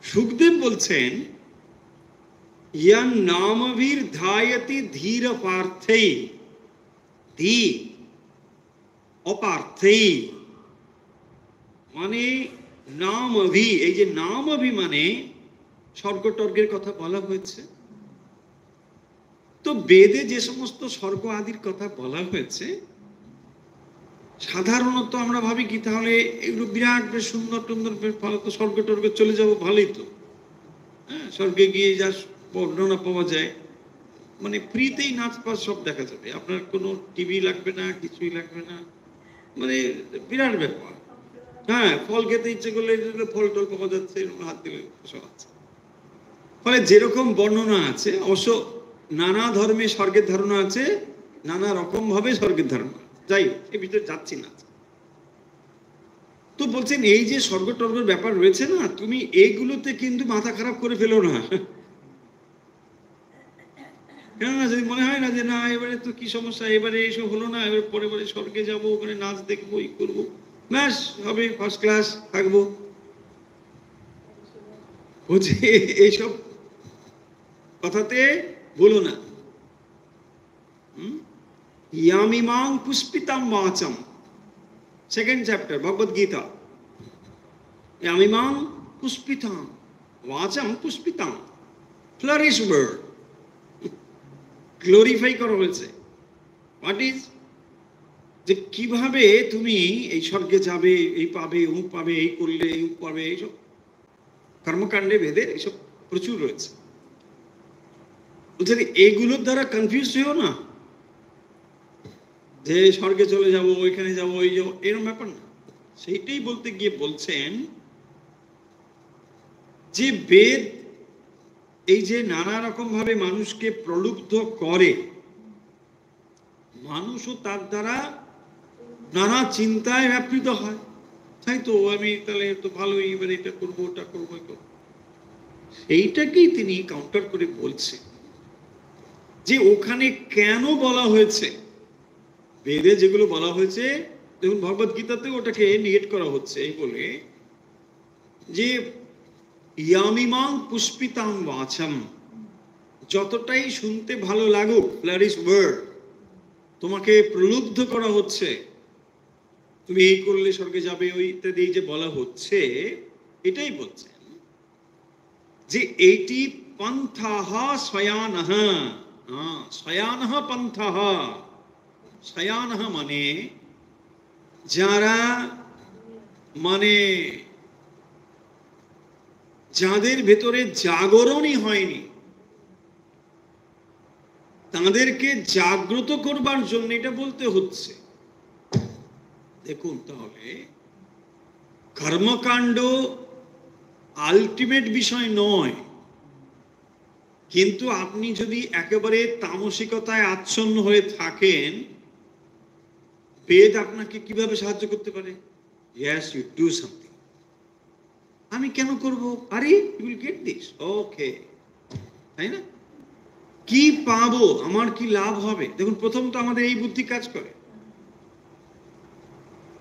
সুখদেব বলছেন ইয়ান নামভির ধায়তি ধীর পার্থেই, ধী অপার্থেই মানে নামভি, এই যে নামভি মানে স্বর্গ টর্গের কথা বলা হয়েছে। তো বেদে যে সমস্ত স্বর্গ আদির কথা বলা হয়েছে, সাধারণত আমরা ভাবি কি তাহলে এগুলো বিরাট বেশ সুন্দর টুন্দর, ভালো তো, স্বর্গ টর্গে চলে যাবো, ভালোই তো, হ্যাঁ, স্বর্গে গিয়ে যা বর্ণনা পাওয়া যায়, মানে ফ্রিতেই নাচ পাস সব দেখা যাবে, আপনার কোনো টিভি লাগবে না, কিছুই লাগবে না, মানে বিরাট ব্যাপার। হ্যাঁ, ফল খেতে ইচ্ছে করলে ফল টল পাওয়া যাচ্ছে, হাত দিলে সব আছে। ফলে যেরকম বর্ণনা আছে, অবশ্য নানা ধর্মে স্বর্গের ধারণা আছে, নানা রকম ভাবে স্বর্গের ধারণা, যাই হোক এ ভিতরে যাচ্ছি না। তো বলছেন এই যে স্বর্গ টর্গের ব্যাপার রয়েছে না, তুমি এইগুলোতে কিন্তু মাথা খারাপ করে ফেলো না। কেননা যদি মনে হয় না যে না এবারে তো কি সমস্যা, এবারে এসব হলো না, এবারে পরে পরে স্বর্গে যাবো, ওখানে নাচ দেখবো, ই করবো, ব্যাস হবে, ফার্স্ট ক্লাস থাকবো, বলছে এইসব কথাতে বলো না। ইয়ামিমাং পুষ্পিতাম বাচম, সেকেন্ড চ্যাপ্টার ভগবদ গীতা। ইয়ামিমাং পুষ্পিতাম বাচম পুষ্পিতাম, ফ্লারিশ ওয়ার্ড, গ্লোরিফাই করা হয়েছে। হোয়াট ইজ, যে কিভাবে তুমি এই স্বর্গে যাবে, এই পাবে, অমুক পাবে, এই করলে এই পাবে, এইসব কর্মকাণ্ডে বেদের এইসব প্রচুর রয়েছে। বলছেন এগুলোর দ্বারা কনফিউজ হয়েও না যে স্বর্গে চলে যাব, ওইখানে যাব, ওই যাবো, এরকম ব্যাপার না। সেইটাই বলতে গিয়ে বলছেন যে বেদ এই যে নানা রকম ভাবে মানুষকে প্রলুব্ধ করে, মানুষও তার দ্বারা নানা চিন্তায় ব্যাপৃত হয়। তাই তো আমি তাহলে তো ভালোই, এবার এটা করবো, ওটা করবো, এইটাকেই তিনি কাউন্টার করে বলছে যে ওখানে কেন বলা হয়েছে, বেদে যেগুলো বলা হয়েছে, দেখুন ভগবদ গীতাতে ওটাকে নিগেট করা হচ্ছে এই বলে যে ইয়ামিমাং পুষ্পিতাং বাচম, যতটাই শুনতে ভালো লাগুক, ফ্লারিশ ওয়ার্ড, তোমাকে প্রলুব্ধ করা হচ্ছে, তুমি এই করলে স্বর্গে যাবে, ওই ইত্যাদি যে বলা হচ্ছে, এটাই বলছেন যে এইটি পন্থাহ স্বয়ানহ, স্বয়ানহ পন্থাহ, স্বয়ানহ মানে যারা, মানে যাদের ভেতরে জাগরণই হয়নি, তাদেরকে জাগ্রত করবার জন্য এটা বলতে হচ্ছে। দেখুন তাহলে কর্মকাণ্ড আলটিমেট বিষয় নয়, কিন্তু আপনি যদি একেবারে তামসিকতায় আচ্ছন্ন হয়ে থাকেন, বেদ আপনাকে কিভাবে সাহায্য করতে পারে? Yes, you do something. আমি কেন করব? আরে you will get this. ওকে, তাই না? কি পাবো, আমার কি লাভ হবে? দেখুন প্রথম তো আমাদের এই বুদ্ধি কাজ করে।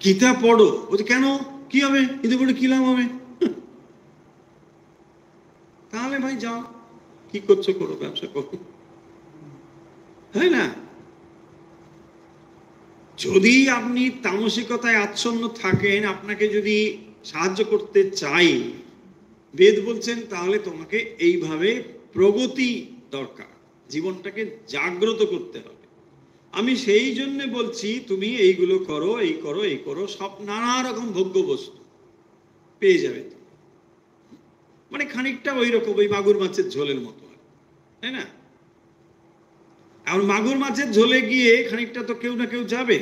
গীতা পড়ো, বলছে কেন, কি হবে, গীতা পড়ে কি লাভ হবে? তাহলে ভাই যাও, কি করছো করো, ব্যবসা করো, তাই না? যদি আপনি তামসিকতায় আচ্ছন্ন থাকেন, আপনাকে যদি সাহায্য করতে চাই, বেদ বলছেন তাহলে তোমাকে এইভাবে প্রগতি দরকার, জীবনটাকে জাগ্রত করতে হবে। আমি সেই জন্য বলছি তুমি এইগুলো করো, এই করো, এই করো, সব নানা রকম ভোগ্য বস্তু পেয়ে যাবে, মানে খানিকটা ওই রকম ওই মাগুর মাছের ঝোলের মতো, তাই না? আর মাগুর মাছের ঝোলে গিয়ে খানিকটা তো কেউ না কেউ যাবে,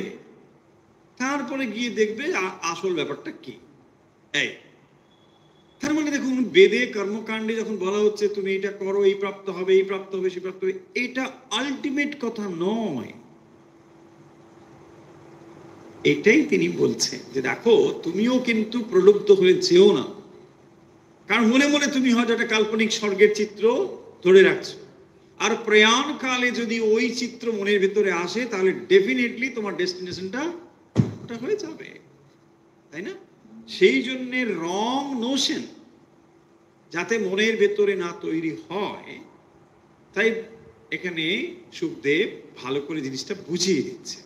তারপরে গিয়ে দেখবে আসল ব্যাপারটা কি। এই তার মানে দেখুন বেদে কর্মকাণ্ডে যখন বলা হচ্ছে তুমি এটা করো, এই প্রাপ্ত হবে, এই প্রাপ্ত হবে, সে প্রাপ্ত হবে, এটা আলটিমেট কথা নয়। এটাই তিনি বলছেন যে দেখো তুমিও কিন্তু প্রলুব্ধ হয়ে যেও না, কারণ মনে মনে তুমি হয়তো একটা কাল্পনিক স্বর্গের চিত্র ধরে রাখছো, আর প্রয়াণ কালে যদি ওই চিত্র মনের ভেতরে আসে তাহলে ডেফিনেটলি তোমার ডেস্টিনেশনটা ওটা হয়ে যাবে, তাই না? সেই জন্যে রং নোশন যাতে মনের ভেতরে না তৈরি হয়, তাই এখানে সুখদেব ভালো করে জিনিসটা বুঝিয়ে দিচ্ছে,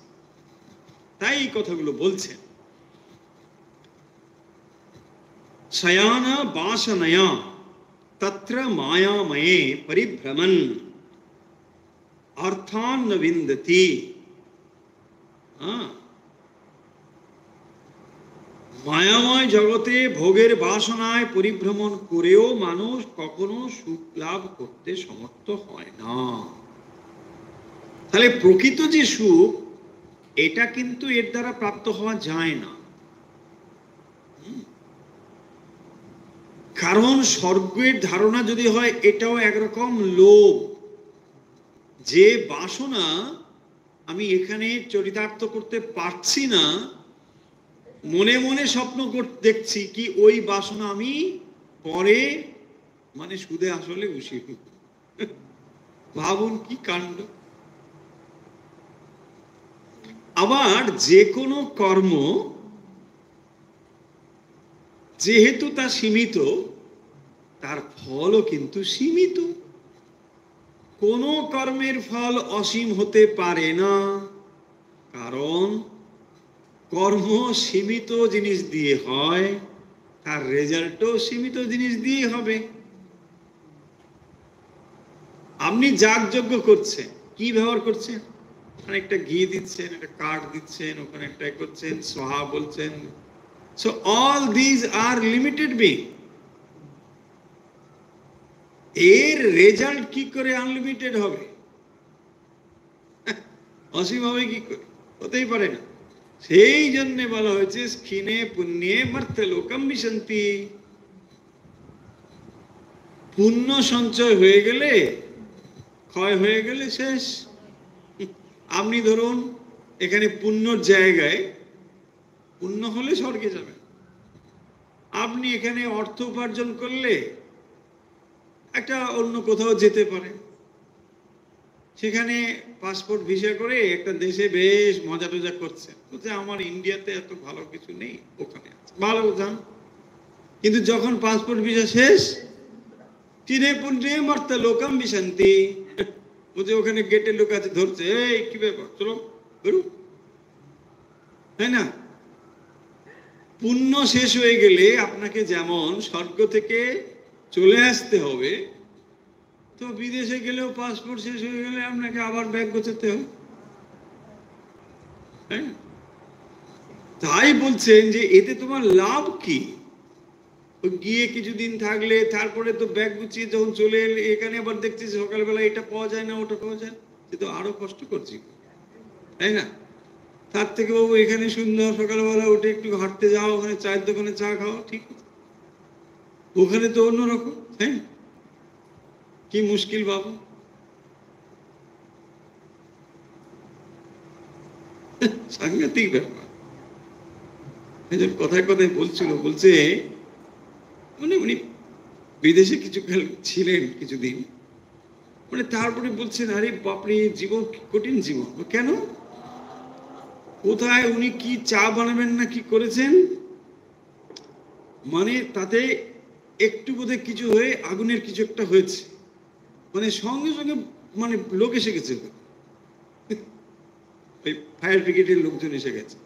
তাই এই কথাগুলো বলছেন। শয়ানা বাসনয়া তত্র মায়াময়ে পরিভ্রমন অর্থান ন বিন্দতি। মায়াময় জগতে ভোগের বাসনায় পরিভ্রমণ করেও মানুষ কখনো সুখ লাভ করতে সমর্থ হয় না। তাহলে প্রকৃত যে সুখ, এটা কিন্তু এর দ্বারা প্রাপ্ত হওয়া যায় না, কারণ স্বর্গের ধারণা যদি হয় এটাও একরকম লোভ, যে বাসনা আমি এখানে চরিতার্থ করতে পারছি না, মনে মনে স্বপ্ন দেখছি কি ওই বাসনা আমি পরে মানে সুদে আসলে বসি। ভাবুন কি কাণ্ড। আবার যে কোনো কর্ম যেহেতু তা সীমিত, তার ফলও কিন্তু সীমিত। কোনো কর্মের ফল অসীম হতে পারে না, কারণ কর্ম সীমিত জিনিস দিয়ে হয়, তার রেজাল্টও সীমিত জিনিস দিয়ে হবে। আপনি যাগযজ্ঞ করছেন, কি ব্যবহার করছেন? ওখানে একটা ঘি দিচ্ছেন, একটা কাঠ দিচ্ছেন, ওখানে একটা করছেন, সোহা বলছেন। So all these are limited being. এর রেজাল্ট কি করে আনলিমিটেড হবে? অসীম হবে কি করে? হতেই পারে না। সেই জন্য বলা হয়েছে স্খিনে পুণ্যে মর্ত্য লোকম বিশন্তি। পুণ্য সঞ্চয় হয়ে গেলে, ক্ষয় হয়ে গেলে শেষ। আপনি ধরুন এখানে পুণ্যর জায়গায়, পুণ্য হলে স্বর্গে যাবেন। আপনি এখানে অর্থ উপার্জন করলে একটা অন্য কোথাও যেতে পারে, সেখানে পাসপোর্ট ভিসা করে একটা দেশে বেশ মজা টজা করছে, বলছে আমার ইন্ডিয়াতে এত ভালো কিছু নেই, ওখানে আছে, ভালো যান। কিন্তু যখন পাসপোর্ট ভিসা শেষ, চিনে পুণ্যে মর্ত্য লোকম বিশান্তি, বলছে ওখানে গেটে লোক আছে, ধরছে, এই কি ব্যাপার, চলো বেরো, তাই না? পুণ্য শেষ হয়ে গেলে আপনাকে যেমন স্বর্গ থেকে চলে আসতে হবে, তো বিদেশে গেলেও পাসপোর্ট শেষ হয়ে গেলে আপনাকে আবার ব্যাগ গোছাতে হবে। তাই বলছেন যে এতে তোমার লাভ কি? গিয়ে কিছুদিন থাকলে তারপরে তো ব্যাগ গুছিয়ে যখন চলে এলে, এখানে আবার দেখছিস সকালবেলা এটা পাওয়া যায় না, ওটা পাওয়া যায়, সে তো আরো কষ্ট করছি, তাই না? তার থেকে বাবু এখানে সুন্দর সকালবেলা উঠে একটু হাঁটতে যাও, ওখানে চায়ের দোকানে চা খাও, ঠিক আছে। ওখানে তো অন্যরকম, হ্যাঁ, কি মুশকিল বাবু। সাংঘাতিক ব্যাপার। কথায় কথায় বলছিল, বলছে মানে উনি বিদেশে কিছু ছিলেন কিছুদিন, মানে তারপরে বলছেন আরে বাপরে জীবন কঠিন জীবন। কেন? কোথায় উনি কি চা বানাবেন না কি করেছেন, মানে তাতে একটু বোধহয় কিছু হয়ে আগুনের কিছু একটা হয়েছে, মানে সঙ্গে সঙ্গে মানে লোক এসে গেছে, ওই ফায়ার ব্রিগেডের লোকজন এসে গেছে।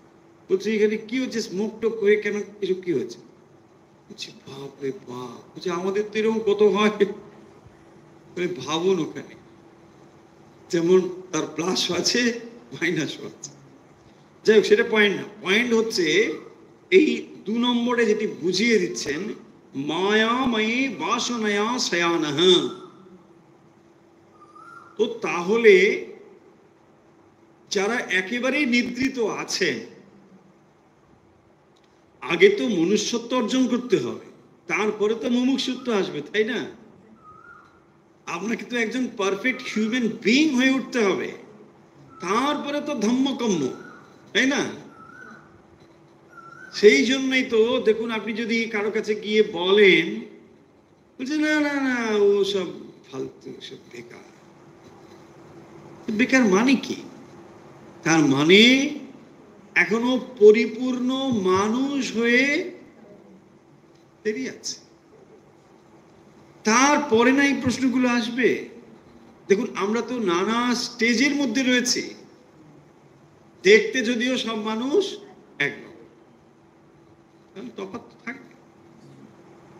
বলছে এখানে কি হচ্ছে, স্মোক টোক হয়ে কেন, এসব কি হচ্ছে? বাপ রে বাপ, বলছে আমাদের তো এরকম কত হয়। ভাবুন, ওখানে যেমন তার প্লাস আছে মাইনাসও আছে। যাই হোক, সেটা পয়েন্ট না। পয়েন্ট হচ্ছে এই 2 নম্বরে যেটি বুঝিয়ে দিচ্ছেন, মায়াময়ী বাসনায়া শয়ানঃ। তো তাহলে যারা একেবারেই নিদ্রিত আছেন, আগে তো মনুষ্যত্ব অর্জন করতে হবে, তারপরে তো মুমুক্ষুত্ব আসবে, তাই না? আপনাকে তো একজন পারফেক্ট হিউম্যান বিইং হয়ে উঠতে হবে, তারপরে তো ধম্মকম্ম, তাই না? সেই জন্যই তো দেখুন, আপনি যদি কারো কাছে গিয়ে বলেন, বলছে না না না ও সব ফালতু, সব বেকার। বেকার মানে কি? তার মানে এখনো পরিপূর্ণ মানুষ হয়ে দেরি আছে, তারপরে না এই প্রশ্নগুলো আসবে। দেখুন, আমরা তো নানা স্টেজের মধ্যে রয়েছি, দেখতে যদিও সব মানুষ একরকম, তফাৎ থাকবে।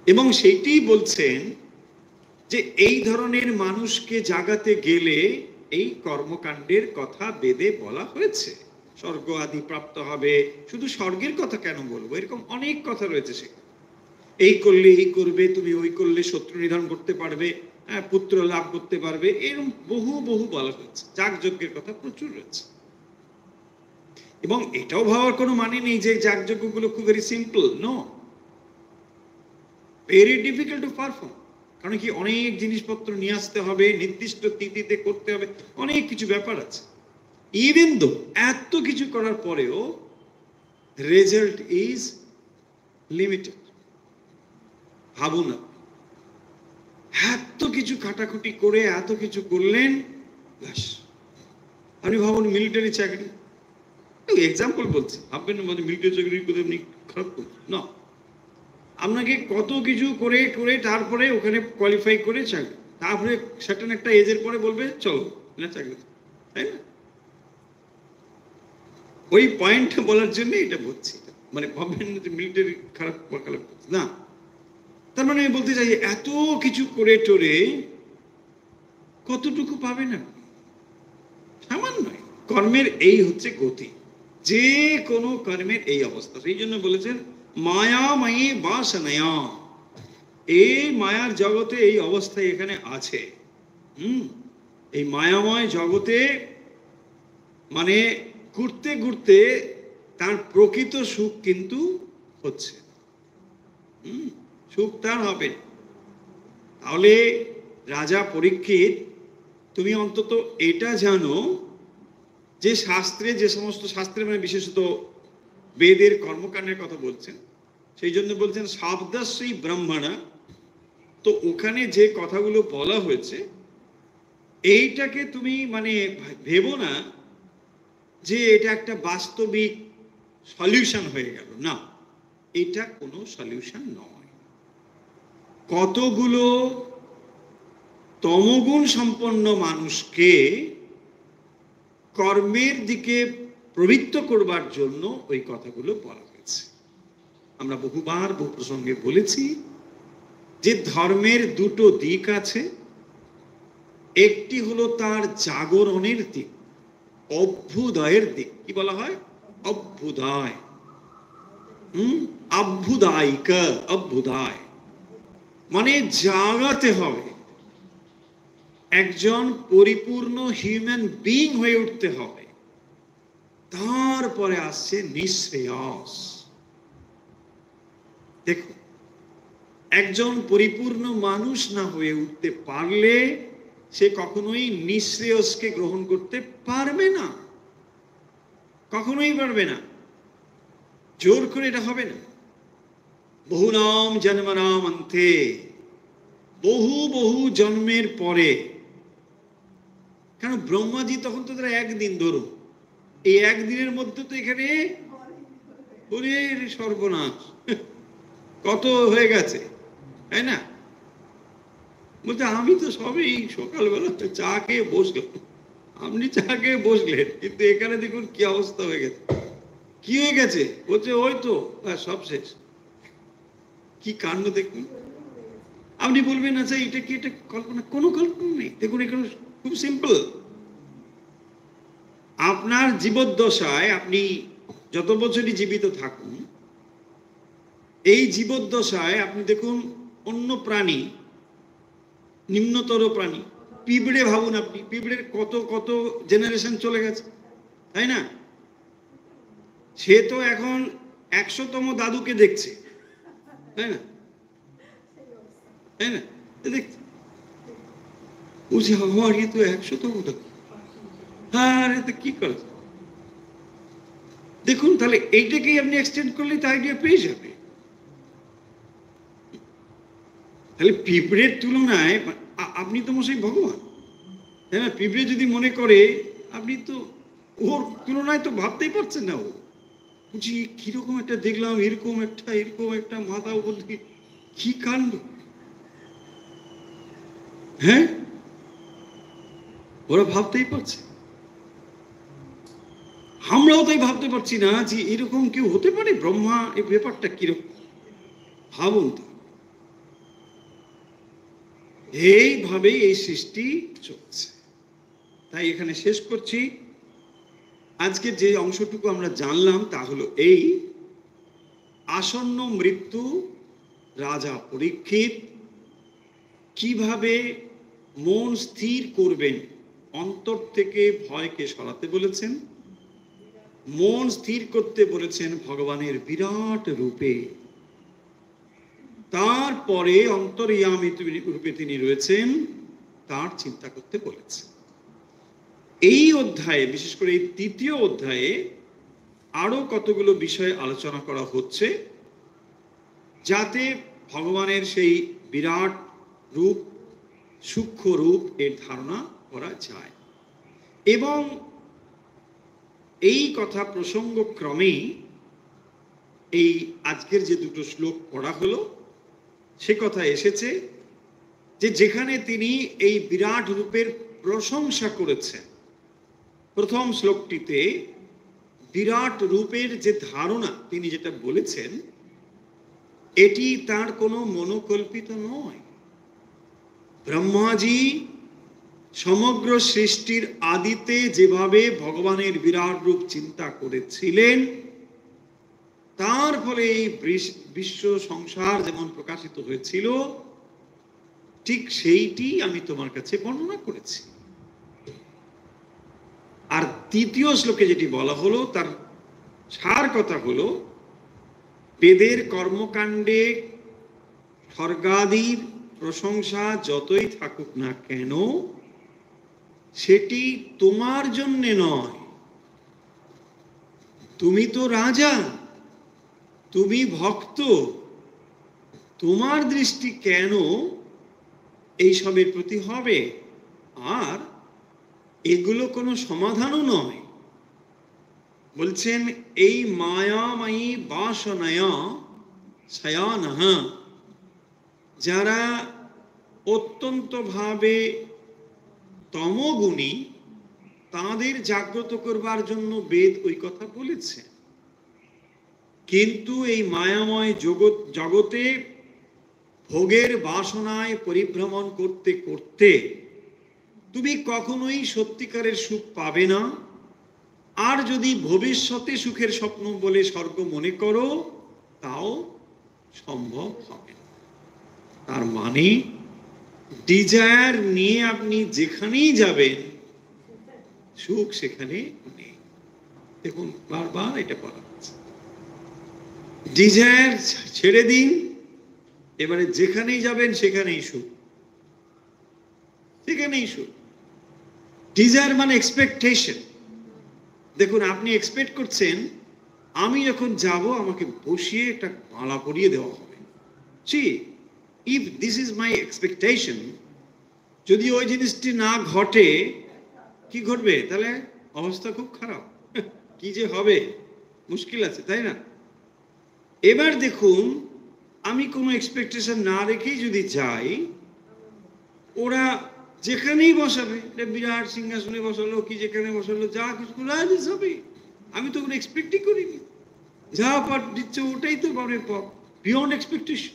এবং সেইটি বলছেন যে এই ধরনের মানুষকে জাগাতে গেলে এই কর্মকাণ্ডের কথা বেদে বলা হয়েছে। স্বর্গ আদি প্রাপ্ত হবে, শুধু স্বর্গের কথা কেন বলবো, এরকম অনেক কথা রয়েছে সেখানে। এই করলে এই করবে, তুমি ওই করলে শত্রু নিধন করতে পারবে, পুত্র লাভ করতে পারবে, এরকম বহু বহু বলা হয়েছে। যাগযজ্ঞের কথা প্রচুর রয়েছে। এবং এটাও ভাবার কোনো মানে নেই যে যাগযজ্ঞগুলো খুব very simple, no, very difficult to perform. কারণ কি, অনেক জিনিসপত্র নিয়ে আসতে হবে, নির্দিষ্ট তিথিতে করতে হবে, অনেক কিছু ব্যাপার আছে। ইভেন দো এত কিছু করার পরেও রেজাল্ট ইজ লিমিটেড। ভাবুন, এত কিছু খাটাখুটি করে এত কিছু করলেন, ব্যাস। আপনি ভাবুন মিলিটারি চাকরি, এক্সাম্পল বলছি, ভাববেন মিলিটারি চাকরি করে আপনি খারাপ করছেন না। আপনাকে কত কিছু করে করে তারপরে ওখানে কোয়ালিফাই করে চাকরি, তারপরে সার্টেন একটা এজের পরে বলবে চলো না চাকরি, তাই না? ওই পয়েন্ট বলার জন্য এটা বলছি, মানে ভাববেন মিলিটারি খারাপ খারাপ না। তার মানে আমি বলতে চাই এত কিছু করে টোরে কতটুকু পাবে না, সামান্য। কর্মের এই হচ্ছে গতি, যে কোনো কর্মের এই অবস্থা। সেই জন্য বলেছেন মায়াময়ী বাসনায়া, এই মায়ার জগতে এই অবস্থা এখানে আছে। এই মায়াময় জগতে মানে ঘুরতে ঘুরতে তার প্রকৃত সুখ কিন্তু হচ্ছে, সুখ তার হবে। তাহলে রাজা পরীক্ষিত, তুমি অন্তত এটা জানো যে শাস্ত্রে, যে সমস্ত শাস্ত্রে মানে বিশেষত বেদের কর্মকাণ্ডের কথা বলছেন, সেই জন্য বলছেন শব্দশ্রী ব্রহ্মণা। তো ওখানে যে কথাগুলো বলা হয়েছে এইটাকে তুমি মানে ভেবো না যে এটা একটা বাস্তবিক সলিউশন হয়ে গেল, না, এটা কোনো সলিউশন নয়। কতগুলো তমগুণ সম্পন্ন মানুষকে কর্মের দিকে প্রবৃত্ত করবার জন্য ওই কথাগুলো বলা হয়েছে। আমরা বহুবার বহু প্রসঙ্গে বলেছি যে ধর্মের দুটো দিক আছে, একটি হলো তার জাগরণের দিক, অভ্যুদয়ের দিক। কি বলা হয়? অভ্যুদয়, অভ্যুদায়িক, অভ্যুদয় মানে জাগাতে হবে, একজন পরিপূর্ণ হিউম্যান বিইং হয়ে উঠতে হবে। তারপরে আসছে নিঃশ্রেয়স। দেখো, একজন পরিপূর্ণ মানুষ না হয়ে উঠতে পারলে সে কখনোই নিঃশ্রেয়সকে গ্রহণ করতে পারবে না, কখনোই পারবে না। জোর করে এটা হবে না। বহু নাম জন্মনাম অন্তে, বহু বহু জন্মের পরে, কেন ব্রহ্মাজি তখন তো তারা একদিন, ধরুন এই একদিনের মধ্যে তো এখানে সর্বনাশ কত হয়ে গেছে, তাই না? বলতে আমি তো সবই সকালবেলা চা খেয়ে বসলাম, আপনি চা খেয়ে বসলেন, কিন্তু এখানে দেখুন কি অবস্থা হয়ে গেছে। কি হয়ে গেছে? বলছে ওই তো সব শেষ। কি কাণ্ড দেখুন। আপনি বলবেন আচ্ছা এটা কি, এটা কল্পনা? কোনো কল্পনা নেই। দেখুন এখানে খুব সিম্পল। আপনার জীবদ্দশায় আপনি যত বছরই জীবিত থাকুন, এই জীবদ্দশায় আপনি দেখুন অন্য প্রাণী, নিম্নতর প্রাণী, পিঁপড়ে ভাবুন আপনি, পিঁপড়ের কত কত জেনারেশন চলে গেছে, তাই না? সে তো এখন 100তম দাদুকে দেখছে, তাই না? তাই না? দেখছে, বুঝে আমার এ তো 100তম দাদু, হ্যাঁ তো কি করে। দেখুন তাহলে এইটাকেই আপনি এক্সটেন্ড করলে তো আইডিয়া পেয়ে যাবে। তাহলে পিঁপড়ের তুলনায় আপনি তো মশাই ভগবান, তাই না? পিঁপড়ে যদি মনে করে, আপনি তো ওর তুলনায় তো ভাবতেই পারছেন না। ও বুঝি কিরকম একটা দেখলাম, এরকম একটা মাথা উপর দিকে, কি কাণ্ড, হ্যাঁ, ওরা ভাবতেই পারছে। আমরাও তাই ভাবতে পারছি না যে এরকম কেউ হতে পারে। ব্রহ্মা এই ব্যাপারটা কিরকম ভাবুন তো। এইভাবেই এই সৃষ্টি চলছে। তাই এখানে শেষ করছি। আজকে যে অংশটুকু আমরা জানলাম তা হলো এই, আসন্ন মৃত্যু রাজা পরীক্ষিত কিভাবে মন স্থির করবেন, অন্তর থেকে ভয়কে সরাতে বলেছেন, মন স্থির করতে বলেছেন ভগবানের বিরাট রূপে, তারপরে অন্তর্যামী রূপে তিনি রয়েছেন তার চিন্তা করতে বলেছেন। এই অধ্যায়ে, বিশেষ করে এই তৃতীয় অধ্যায়ে আরো কতগুলো বিষয় আলোচনা করা হচ্ছে, যাতে ভগবানের সেই বিরাট রূপ, সূক্ষ্ম রূপ এর ধারণা করা যায়। এবং এই কথা প্রসঙ্গক্রমেই এই আজকের যে দুটো শ্লোক পড়া হলো সে কথা এসেছে যে যেখানে তিনি এই বিরাট রূপের প্রশংসা করেছেন। প্রথম শ্লোকটিতে বিরাট রূপের যে ধারণা তিনি যেটা বলেছেন এটি তার কোনো মনোকল্পিত নয়। ব্রহ্মাজি সমগ্র সৃষ্টির আদিতে যেভাবে ভগবানের বিরাট রূপ চিন্তা করেছিলেন তার ফলে এই বিশ্ব সংসার যেমন প্রকাশিত হয়েছিল ঠিক সেইটি আমি তোমার কাছে বর্ণনা করেছি। আর তৃতীয় শ্লোকে যেটি বলা হলো তার সার কথা হলো বেদের কর্মকাণ্ডে স্বর্গাদির প্রশংসা যতই থাকুক না কেন সেটি তোমার জন্য নয়। তুমি তো রাজা, তুমি ভক্ত, তোমার দৃষ্টি কেন এইসবের প্রতি হবে? আর এগুলো কোনো সমাধানও নয়। বলছেন এই মায়াময়ী বাসনায়া শয়ানঃ, যারা অত্যন্ত ভাবে তমগুণী তাদের জাগ্রত করবার জন্য বেদ ওই কথা বলেছে। কিন্তু এই মায়াময় জগতে ভোগের বাসনায় পরিভ্রমণ করতে করতে তুমি কখনোই সত্যিকারের সুখ পাবে না। আর যদি ভবিষ্যতে সুখের স্বপ্ন বলে স্বর্গ মনে করো তাও সম্ভব হবে না। তার মানে ডিজায়ার নিয়ে আপনি যেখানেই যাবেন সুখ সেখানে নেই। দেখুন বারবার এটা বলা হচ্ছে, ডিজায়ার ছেড়ে দিন, এবারে যেখানেই যাবেন সেখানেই সুখ, সেখানেই সুখ। ডিজায়ার মানে এক্সপেকটেশন। দেখুন আপনি এক্সপেক্ট করছেন আমি যখন যাব আমাকে বসিয়ে একটা মালা পরিয়ে দেওয়া হবে। If this is my expectation, যদি ওই জিনিসটি না ঘটে কি ঘটবে? তাহলে অবস্থা খুব খারাপ, কি যে হবে মুশকিল আছে, তাই না? এবার দেখুন আমি কোনো এক্সপেকটেশন না রেখেই যদি যাই, ওরা যেখানেই বসাবে, এটা বিরাট সিংহাসনে বসালো কি যেখানে বসালো, যা কিছু হবে, আমি তো কোনো এক্সপেক্টই করিনি। যা পাঠ দিচ্ছে ওটাই তো beyond expectation.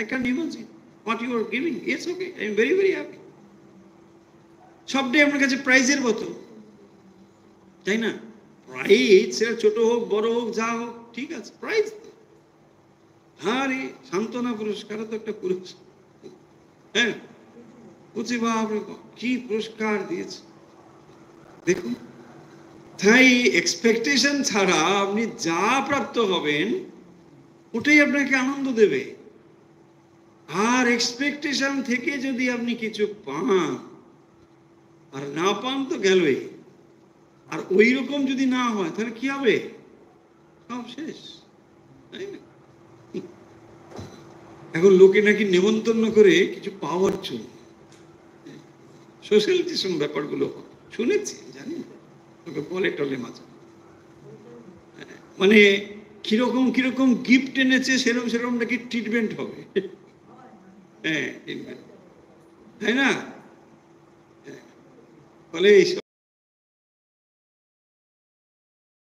I can't imagine what you are giving. It's okay. I am very, very happy. সবটাই আপনার কাছে প্রাইজের মতো, তাই না? প্রাইজ সেটা ছোট হোক বড় হোক যা হোক ঠিক আছে, প্রাইজ। আরে সান্ত্বনা পুরস্কার তো একটা পুরস্কার, হ্যাঁ বুঝি বাপরে কি পুরস্কার দিয়েছে দেখুন। তাই এক্সপেকটেশন ছাড়া আপনি যা প্রাপ্ত হবেন ওটাই আপনাকে আনন্দ দেবে। আর এক্সপেকটেশন থেকে যদি আপনি কিছু পান আর না পান তো গেলই। আর ওই রকম যদি না হয় তাহলে কি হবে? সব শেষ, তাই না? এখন লোকে নাকি নেমন্তন্ন করে কিছু পাওয়ার জন্য সোশ্যালিটিশন ব্যাপারগুলো শুনেছি, জানি তোকে বলে টলে মাঝে মানে কিরকম কিরকম গিফট এনেছে সেরকম সেরকম নাকি ট্রিটমেন্ট হবে, হ্যাঁ তাই না? বলে